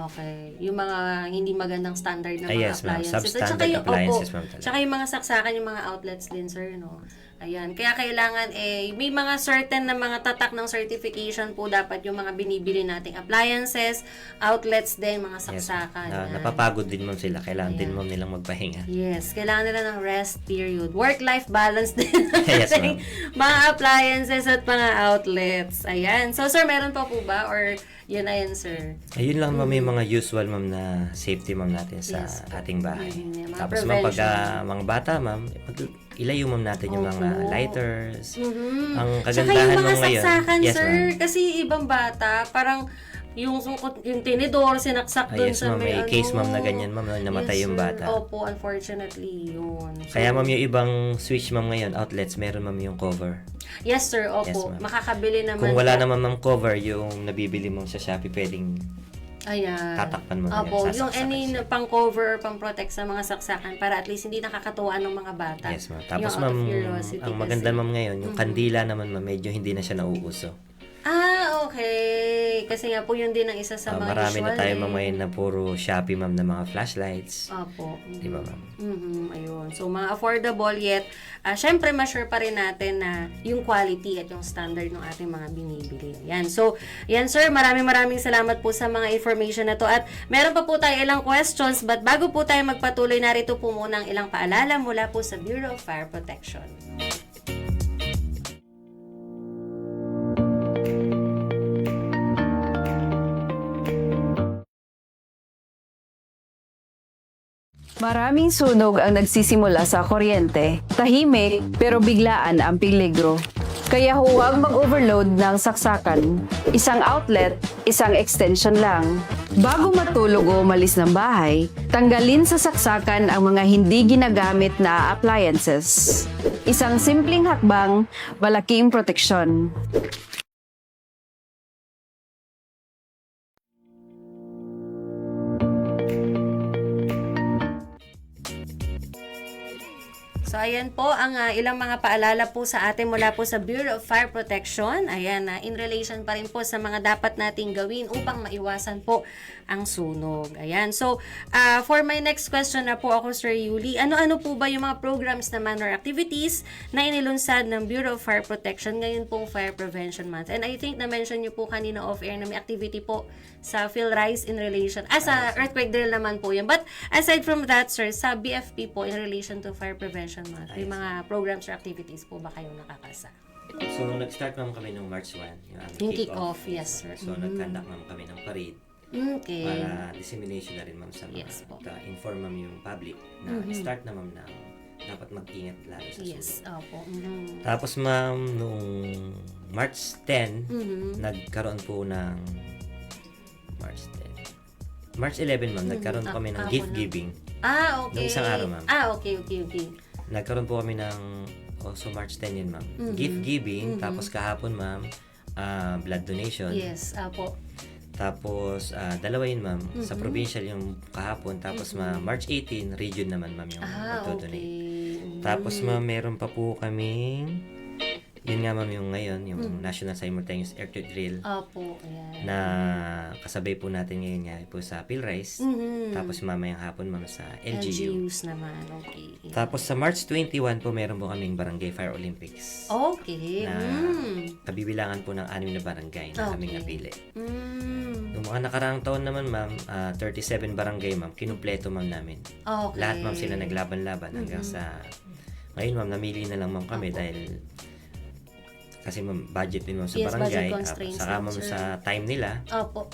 S2: Okay. Yung mga hindi magandang standard na
S3: Ay,
S2: mga
S3: yes, ma'am.
S2: appliances. At
S3: Substandard
S2: saka yung,
S3: appliances,
S2: opo,
S3: ma'am, talaga.
S2: Tsaka yung mga saksakan, yung mga outlets din, sir, no? Ayan. Kaya kailangan may mga certain na mga tatak ng certification po dapat yung mga binibili nating appliances, outlets din, mga saksakan.
S3: Napapagod din ma'am sila. Kailangan din ma'am nilang magpahinga.
S2: Yes. Kailangan nila ng rest period. Work-life balance din.
S3: Yes, ma'am.
S2: Mga appliances at mga outlets. Ayan. So, sir, meron pa po ba? Or yun na yun, sir?
S3: Ayun lang ma'am, yung mga usual ma'am na safety ma'am natin sa ating bahay.
S2: Mga
S3: Tapos ma'am, pag mga bata ma'am, ilayo ma'am natin yung mga lighters. Ang
S2: Tsaka yung
S3: kagandahan
S2: mga
S3: ma'am ngayon.
S2: saksakan,
S3: Yes,
S2: sir.
S3: ma'am.
S2: Kasi ibang bata, parang yung tinidor, sinaksak doon
S3: Yes,
S2: sa
S3: ma'am. May case ma'am na ganyan ma'am, na namatay yung bata.
S2: Opo, unfortunately, yun. So,
S3: Kaya ma'am, yung ibang switch ma'am ngayon, outlets, meron ma'am yung cover.
S2: yes, sir. Opo.
S3: Yes, ma'am.
S2: Makakabili naman.
S3: Kung wala
S2: po.
S3: naman ma'am cover, yung nabibili ma'am sa Shopee, pwedeng
S2: Ayan.
S3: tatakpan mo
S2: Opo,
S3: yan,
S2: yung any pang-cover or pang-protect sa mga saksakan para at least hindi nakakatuwaan ng mga bata.
S3: Yes, ma'am. Tapos
S2: Yung out
S3: ma'am,
S2: of curiosity
S3: ang maganda ma'am ngayon, yung kandila naman ma'am, medyo hindi na siya nauuso.
S2: Okay. Kasi nga po yun din ang isa sa mga
S3: Marami na
S2: usual
S3: tayo ma'am ngayon na puro Shopee ma'am na mga flashlights.
S2: Opo.
S3: Di ba ma'am?
S2: Ayun. So, mga affordable yet, syempre, ma-sure pa rin natin na yung quality at yung standard ng ating mga binibili. Yan. So, yan sir, maraming salamat po sa mga information na to. At meron pa po tayo ilang questions, but bago po tayo magpatuloy, narito po muna ang ilang paalala mula po sa Bureau of Fire Protection.
S4: Maraming sunog ang nagsisimula sa kuryente. Tahimik pero biglaan ang peligro. Kaya huwag mag-overload ng saksakan. Isang outlet, isang extension lang. Bago matulog o umalis ng bahay, tanggalin sa saksakan ang mga hindi ginagamit na appliances. Isang simpleng hakbang, malaking proteksyon.
S2: So, ayan po ang ilang mga paalala po sa atin mula po sa Bureau of Fire Protection. Ayan, in relation pa rin po sa mga dapat nating gawin upang maiwasan po ang sunog. Ayan. So, for my next question na po ako, Sir Yuli, ano-ano po ba yung mga programs naman or activities na inilunsad ng Bureau of Fire Protection ngayon pong Fire Prevention Month? And I think na-mention nyo po kanina off-air na may activity po sa PhilRise in relation, sa earthquake drill naman po yan. But aside from that, sir, sa BFP po in relation to Fire Prevention Month, may mga programs or activities po ba kayong nakakasa?
S3: So, nag-start ma'am kami ng March 1, yung aming
S2: Yung
S3: kick-off.
S2: kick-off, yes, sir.
S3: So, nag-conduct ma'am kami ng parade
S2: Okay.
S3: para dissemination na rin ma'am sa mga,
S2: Yes po.
S3: inform ma'am yung public na start na ma'am na dapat mag-ingat lalo sa
S2: Yes,
S3: sunog.
S2: opo.
S3: Tapos ma'am, noong March 10, nagkaroon po ng March 11 ma'am, nagkaroon kami ng gift giving.
S2: Okay.
S3: Nung isang araw, ma'am.
S2: Okay.
S3: Nagkaroon po kami ng so March 10 yun ma'am. Gift giving, tapos kahapon ma'am, blood donation.
S2: Yes, opo.
S3: Tapos dalawa yun ma'am, sa provincial yung kahapon, tapos March 18, region naman ma'am yung magdodonate.
S2: Okay.
S3: Tapos ma'am, meron pa po kaming yun nga ma'am yung ngayon, yung National Simultaneous Earthquake Drill
S2: Opo, ayan.
S3: na kasabay po natin ngayon nga po sa PhilRise. Tapos mamayang hapon ma'am sa LGU.
S2: LGUs naman, okay.
S3: Tapos sa March 21 po, meron po kaming Barangay Fire Olympics.
S2: Okay.
S3: Na kabibilangan po ng 6 na barangay na kaming napili.
S2: Mm.
S3: Noong mga nakaraang taon naman ma'am, 37 barangay ma'am, kinumpleto ma'am namin.
S2: Okay.
S3: Lahat ma'am sila naglaban-laban hanggang sa ngayon ma'am, namili na lang ma'am kami dahil kasi ma'am, budget din ma'am sa
S2: Yes,
S3: barangay.
S2: budget constraints
S3: Saka
S2: lang,
S3: ma'am
S2: sir.
S3: sa time nila,
S2: Opo.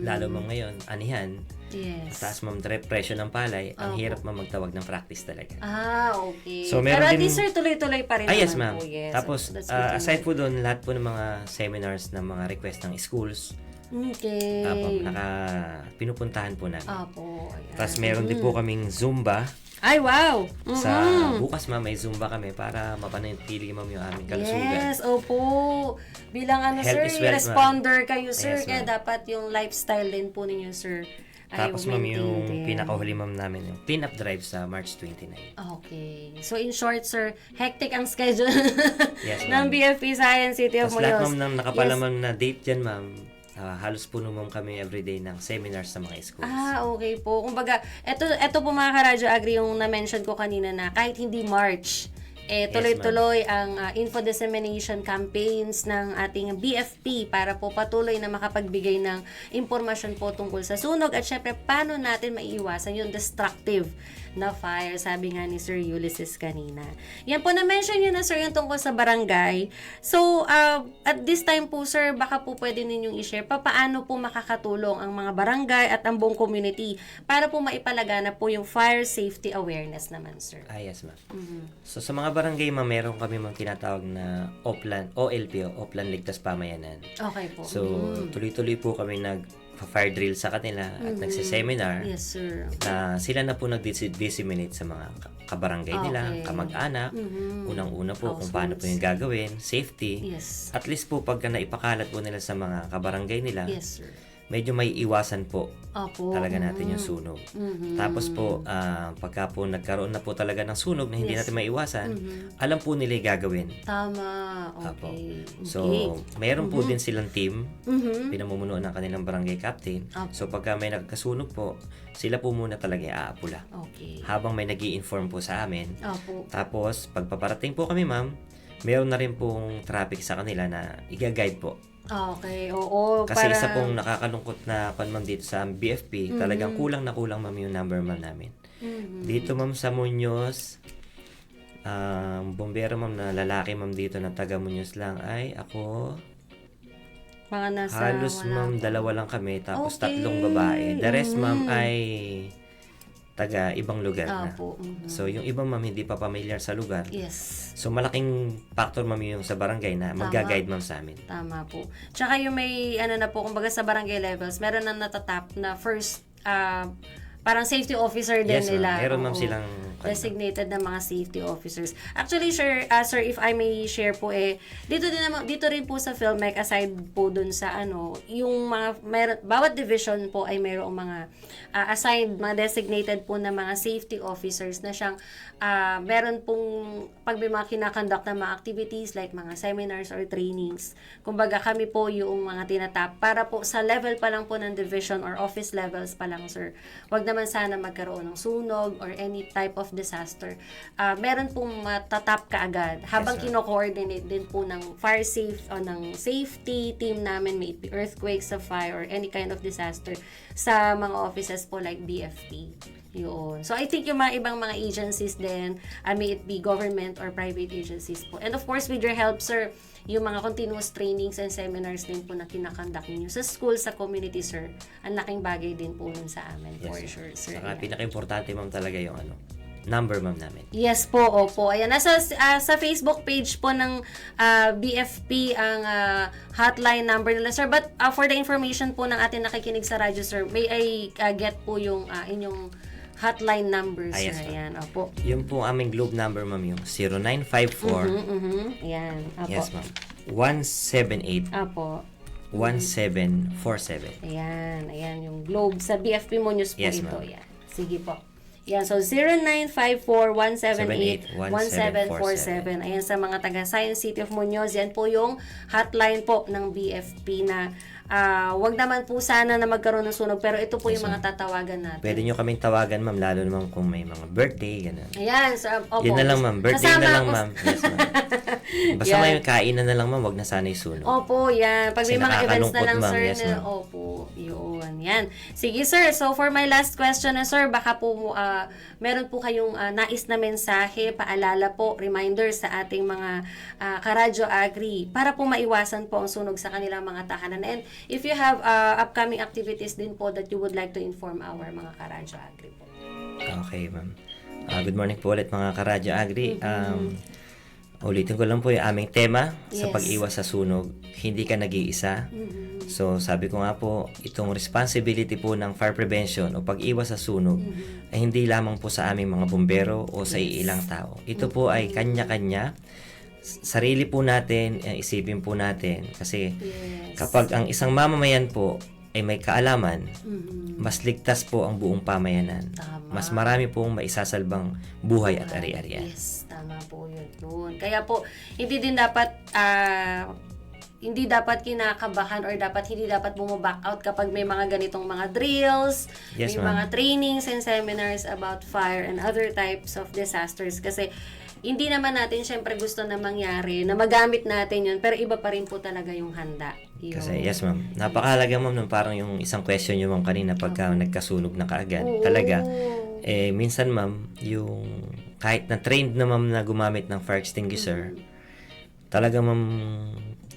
S3: lalo ma'am ngayon, anihan,
S2: Yes.
S3: taas ma'am presyo ng palay, ang hirap ma'am magtawag ng practice talaga.
S2: Okay.
S3: So, meron
S2: pero at
S3: din-
S2: least, sir, tuloy-tuloy pa rin
S3: Yes
S2: naman
S3: ma'am.
S2: po. Yes.
S3: Tapos,
S2: That's good to
S3: aside
S2: know.
S3: po doon, lahat po ng mga seminars ng mga request ng schools,
S2: Okay.
S3: pinupuntahan po namin.
S2: Opo. Ayan.
S3: Tapos meron din po kaming Zumba.
S2: Ay, wow!
S3: Sa bukas ma'am, may Zumba kami para mapanatili ma'am yung aming kalusugan.
S2: Yes, opo. Bilang
S3: Health
S2: sir,
S3: is wealth,
S2: responder kayo, sir.
S3: Yes,
S2: kaya
S3: ma'am.
S2: dapat yung lifestyle din po ninyo, sir. ay
S3: Tapos ma'am,
S2: maintain
S3: yung
S2: din.
S3: pinakahuli ma'am namin, yung clean-up drive sa March 29.
S2: Okay. So, in short, sir, hectic ang schedule
S3: Yes,
S2: ng
S3: ma'am.
S2: BFP Science City of
S3: Tapos lahat
S2: Moyos.
S3: ma'am nang nakapala ma'am na date dyan ma'am, halos puno ma'am kami everyday ng seminars sa mga schools.
S2: Okay po. Kumbaga, eto po mga karadyo agri yung na-mention ko kanina na kahit hindi March, tuloy-tuloy ang info dissemination campaigns ng ating BFP para po patuloy na makapagbigay ng impormasyon po tungkol sa sunog at syempre paano natin maiiwasan yung destructive na fire, sabi nga ni Sir Ulysses kanina. Yan po, na-mention nyo na sir yung tungkol sa barangay. So, at this time po sir, baka po pwede ninyong i-share paano po makakatulong ang mga barangay at ang buong community para po maipalagana po yung fire safety awareness naman sir.
S3: Yes, ma'am. So, sa mga barangay, ma'am, meron kami mga tinatawag na OLP, Oplan Ligtas Pamayanan.
S2: Okay po.
S3: So, tuloy-tuloy po kami fire drill sa kanila at nagsiseminar.
S2: Yes, sir.
S3: Na sila na po nag-disseminate sa mga kabarangay nila, kamag-anak. Unang-una po kung paano po yung gagawin, safety.
S2: Yes.
S3: At least po pagka naipakalat po nila sa mga kabarangay nila,
S2: Yes, sir.
S3: medyo may iwasan po
S2: Opo.
S3: talaga natin yung sunog. Tapos po, pagka po nagkaroon na po talaga ng sunog na hindi natin maiwasan, alam po nila yung gagawin.
S2: Tama.
S3: Apo.
S2: Okay.
S3: So, mayroon po din silang team, pinamumunuan ng kanilang barangay captain. So, pagka may nagkasunog po, sila po muna talaga aapula.
S2: Okay.
S3: Habang may nag-i-inform po sa amin.
S2: Opo.
S3: Tapos, pagpaparating po kami, ma'am, meron na rin pong traffic sa kanila na i-guide po.
S2: Okay, oo.
S3: Kasi isa pong nakakalungkot na ma'am dito sa BFP, talagang kulang na kulang ma'am yung number ma'am namin. Dito ma'am sa Muñoz, bombero ma'am na lalaki ma'am dito na taga Muñoz lang ay ako
S2: mga nasa
S3: halos ma'am dalawa lang kami tapos tatlong babae. The rest ma'am ay taga ibang lugar na.
S2: Opo.
S3: So yung ibang ma'am hindi pa familiar sa lugar.
S2: Yes.
S3: So malaking factor ma'am yung sa barangay na mag-guide ma'am sa amin.
S2: Tama po. Tsaka yung may na po, kumbaga sa barangay levels, meron na natatap na first parang safety officer din
S3: Yes, ma'am.
S2: nila.
S3: Meron ma'am
S2: Oo.
S3: silang
S2: Designated na mga safety officers. Actually, sir, if I may share po dito rin po sa PhilMec, aside po dun sa yung mga bawat division po ay mayroong mga assigned, mga designated po na mga safety officers na siyang meron pong pag may mga kinakonduct na mga activities like mga seminars or trainings. Kumbaga kami po yung mga tinatap para po sa level pa lang po ng division or office levels pa lang, sir. Wag naman sana magkaroon ng sunog or any type of disaster. Meron pong matatap kaagad habang kino-coordinate din po ng fire safe o ng safety team namin, may it be earthquakes, of fire or any kind of disaster sa mga offices po like BFP. Yun. So, I think yung mga ibang mga agencies din, may it be government or private agencies po. And of course, with your help, sir, yung mga continuous trainings and seminars din po na kinakonduct ninyo sa school, sa community, sir, ang laking bagay din po nun sa amin, for sure, sir.
S3: Saka pinaka-importante ma'am talaga yung number ma'am namin.
S2: Yes po, opo. Ayan, nasa sa Facebook page po ng BFP ang hotline number nila, sir. But for the information po ng ating nakikinig sa radyo, sir, may I get po yung inyong hotline numbers, sir.
S3: Yes,
S2: Ayan, opo.
S3: Yung po aming globe number ma'am yung 0954
S2: Ayan, opo.
S3: yes ma'am 178
S2: Opo.
S3: 1747.
S2: Ayan yung globe sa BFP mo news po
S3: Yes,
S2: ito.
S3: ma'am.
S2: Ayan. Sige po. Yan, so 0954-178-1747. Ayan, sa mga taga Science City of Muñoz, yan po yung hotline po ng BFP na wag naman po sana na magkaroon ng sunog, pero ito po yung mga tatawagan natin.
S3: Pwede nyo kaming tawagan ma'am, lalo naman kung may mga birthday, gano'n.
S2: Ayan, so, opo.
S3: Yun na lang ma'am, birthday
S2: Kasama
S3: na lang
S2: ako-
S3: ma'am. Yes ma'am. Basta may kainan na lang ma'am, wag na sana yung sunog.
S2: Opo, yan. Pag may
S3: Kasi
S2: mga events na
S3: nakakalungkot,
S2: lang,
S3: ma'am.
S2: sir,
S3: Yes, ma'am.
S2: opo, yun. Yan. Sige, sir. So, for my last question na, sir, baka po meron po kayong nais na mensahe, paalala po, reminder sa ating mga Karadyo Agri para po maiwasan po ang sunog sa kanilang mga tahanan. And if you have upcoming activities din po that you would like to inform our mga Karadyo Agri po.
S3: Okay ma'am. Good morning po ulit mga Karadyo Agri. Ulitin ko lang po yung aming tema sa
S2: Yes.
S3: pag-iwas sa sunog. Hindi ka nag-iisa. So, sabi ko nga po, itong responsibility po ng fire prevention o pag-iwas sa sunog ay hindi lamang po sa aming mga bumbero o sa ilang tao. Ito po ay kanya-kanya. Sarili po natin, isipin po natin. Kasi kapag ang isang mamamayan po ay may kaalaman, mas ligtas po ang buong pamayanan.
S2: Tama.
S3: Mas marami pong maisasalbang buhay at ari-arian.
S2: Yes, tama po yun. Kaya po, hindi dapat kinakabahan or hindi dapat bumaback out kapag may mga ganitong mga drills,
S3: Yes,
S2: may
S3: ma'am.
S2: mga trainings and seminars about fire and other types of disasters. Kasi hindi naman natin syempre gusto na mangyari, na magamit natin yun, pero iba pa rin po talaga yung handa. Yun.
S3: Kasi yes ma'am, napakahalaga ma'am nung parang yung isang question nyo ma'am kanina pagka nagkasunog na kaagad. Talaga, minsan ma'am, yung kahit na trained na ma'am na gumamit ng fire extinguisher, talaga ma'am,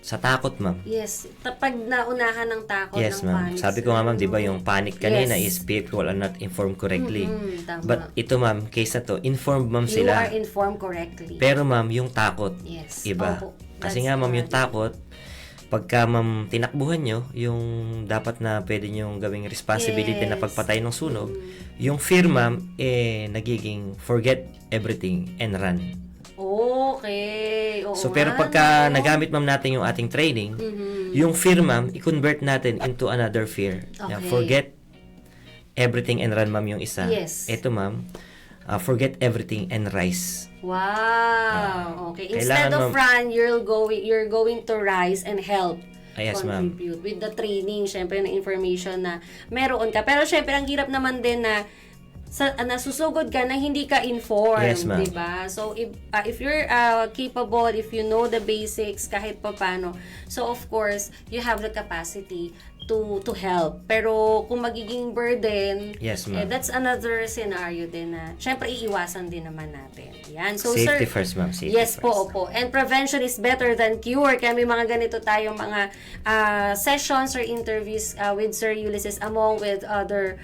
S3: sa takot ma'am.
S2: Yes, pag naunahan ng takot,
S3: Yes
S2: ng
S3: ma'am,
S2: panic.
S3: sabi ko nga ma'am, di ba yung panic kanina
S2: Yes.
S3: is people are not informed correctly.
S2: Tama.
S3: But ito ma'am, case na to, informed ma'am
S2: You
S3: sila.
S2: are informed correctly.
S3: Pero ma'am, yung takot,
S2: Yes.
S3: iba.
S2: Opo.
S3: Kasi
S2: That's
S3: nga ma'am, yung
S2: correct.
S3: takot, pagka ma'am tinakbuhan nyo, yung dapat na pwede nyo gawing responsibility na
S2: Yes.
S3: pagpatay ng sunog, yung fear ma'am, nagiging forget everything and run.
S2: Okay. Oo
S3: So pero
S2: nga,
S3: pagka
S2: no?
S3: nagamit ma'am natin yung ating training, yung fear ma'am, i-convert natin into another fear. Yan,
S2: Okay.
S3: forget everything and run ma'am yung isa.
S2: Yes.
S3: Ito ma'am, forget everything and rise.
S2: Wow. Okay. Instead
S3: Kailangan,
S2: of run, you're going to rise and help.
S3: Yes, ma'am.
S2: Contribute with the training, syempre, na information na meron ka. Pero syempre, ang hirap naman din na nasusugod ka na hindi ka informed,
S3: Yes, ma'am.
S2: diba? So, if you're capable, if you know the basics, kahit pa paano, so of course, you have the capacity to help. Pero kung magiging burden,
S3: Yes, ma'am.
S2: that's another scenario din na, syempre, iiwasan din naman natin. Yan. So,
S3: Safety
S2: sir,
S3: first ma'am, safety
S2: yes
S3: first.
S2: po, opo. And prevention is better than cure. Kaya may mga ganito tayong mga sessions or interviews with Sir Ulysses among with other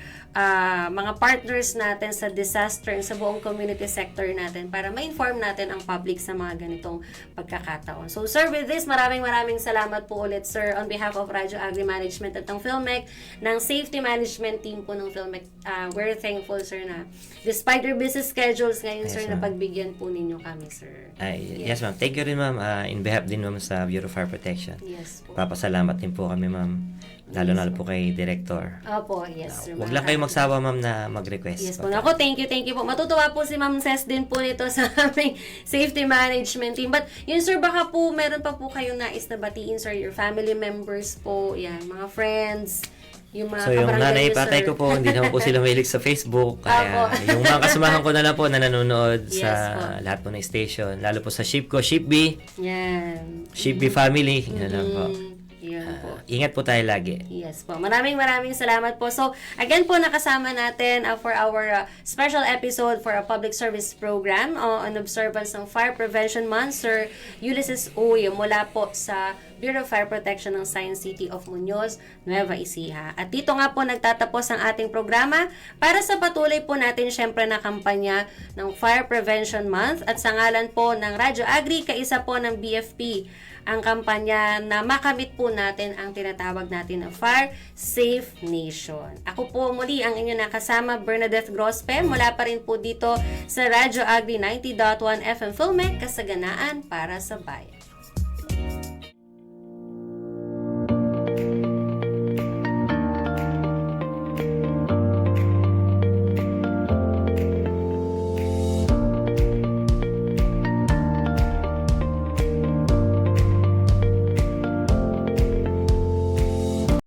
S2: mga partners natin sa disaster and sa buong community sector natin para ma-inform natin ang public sa mga ganitong pagkakataon. So, sir, with this, maraming salamat po ulit, sir, on behalf of Radyo Agri Management at ng Philmec, ng safety management team po ng Philmec. We're thankful, sir, na despite your busy schedules ngayon,
S3: Yes,
S2: sir,
S3: ma'am.
S2: na pagbigyan po ninyo kami, sir.
S3: Yes ma'am, thank you rin ma'am, in behalf din ma'am sa Bureau of Fire Protection.
S2: Yes po.
S3: Papasalamat din po kami ma'am, lalo po kay Director.
S2: Opo, yes, sir.
S3: Huwag lang kayo magsawa ma'am na mag-request.
S2: Yes po. Ako, thank you po. Matutuwa po si Ma'am Ces din po nito sa aming safety management team. But, yun sir, baka po meron pa po kayong nais na batiin, sir, your family members po, yan, mga friends, yung mga
S3: So yung
S2: kabarangay
S3: nanay
S2: niyo,
S3: patay
S2: sir.
S3: ko po, hindi naman po sila mahilig sa Facebook. Kaya
S2: Opo.
S3: yung mga kasamahan ko na lang po na nanonood
S2: Yes
S3: sa
S2: po.
S3: lahat po ng station. Lalo po sa Ship ko, Ship B,
S2: Yan.
S3: Ship B family. Yun lang po.
S2: Yan po.
S3: Ingat po tayo lagi.
S2: Yes po. Maraming salamat po. So, again po, nakasama natin for our special episode for a public service program on observance ng Fire Prevention Month, Sir Ulysses Uy, mula po sa Bureau of Fire Protection ng Science City of Muñoz, Nueva Ecija. At dito nga po nagtatapos ang ating programa para sa patuloy po natin syempre na kampanya ng Fire Prevention Month at sa ngalan po ng Radyo Agri, kaisa po ng BFP, ang kampanya na makamit po natin ang tinatawag natin na Fire Safe Nation. Ako po muli ang inyong nakasama, Bernadette Grospe, mula pa rin po dito sa Radyo Agri 90.1 FM Philmec, kasaganaan para sa bayan.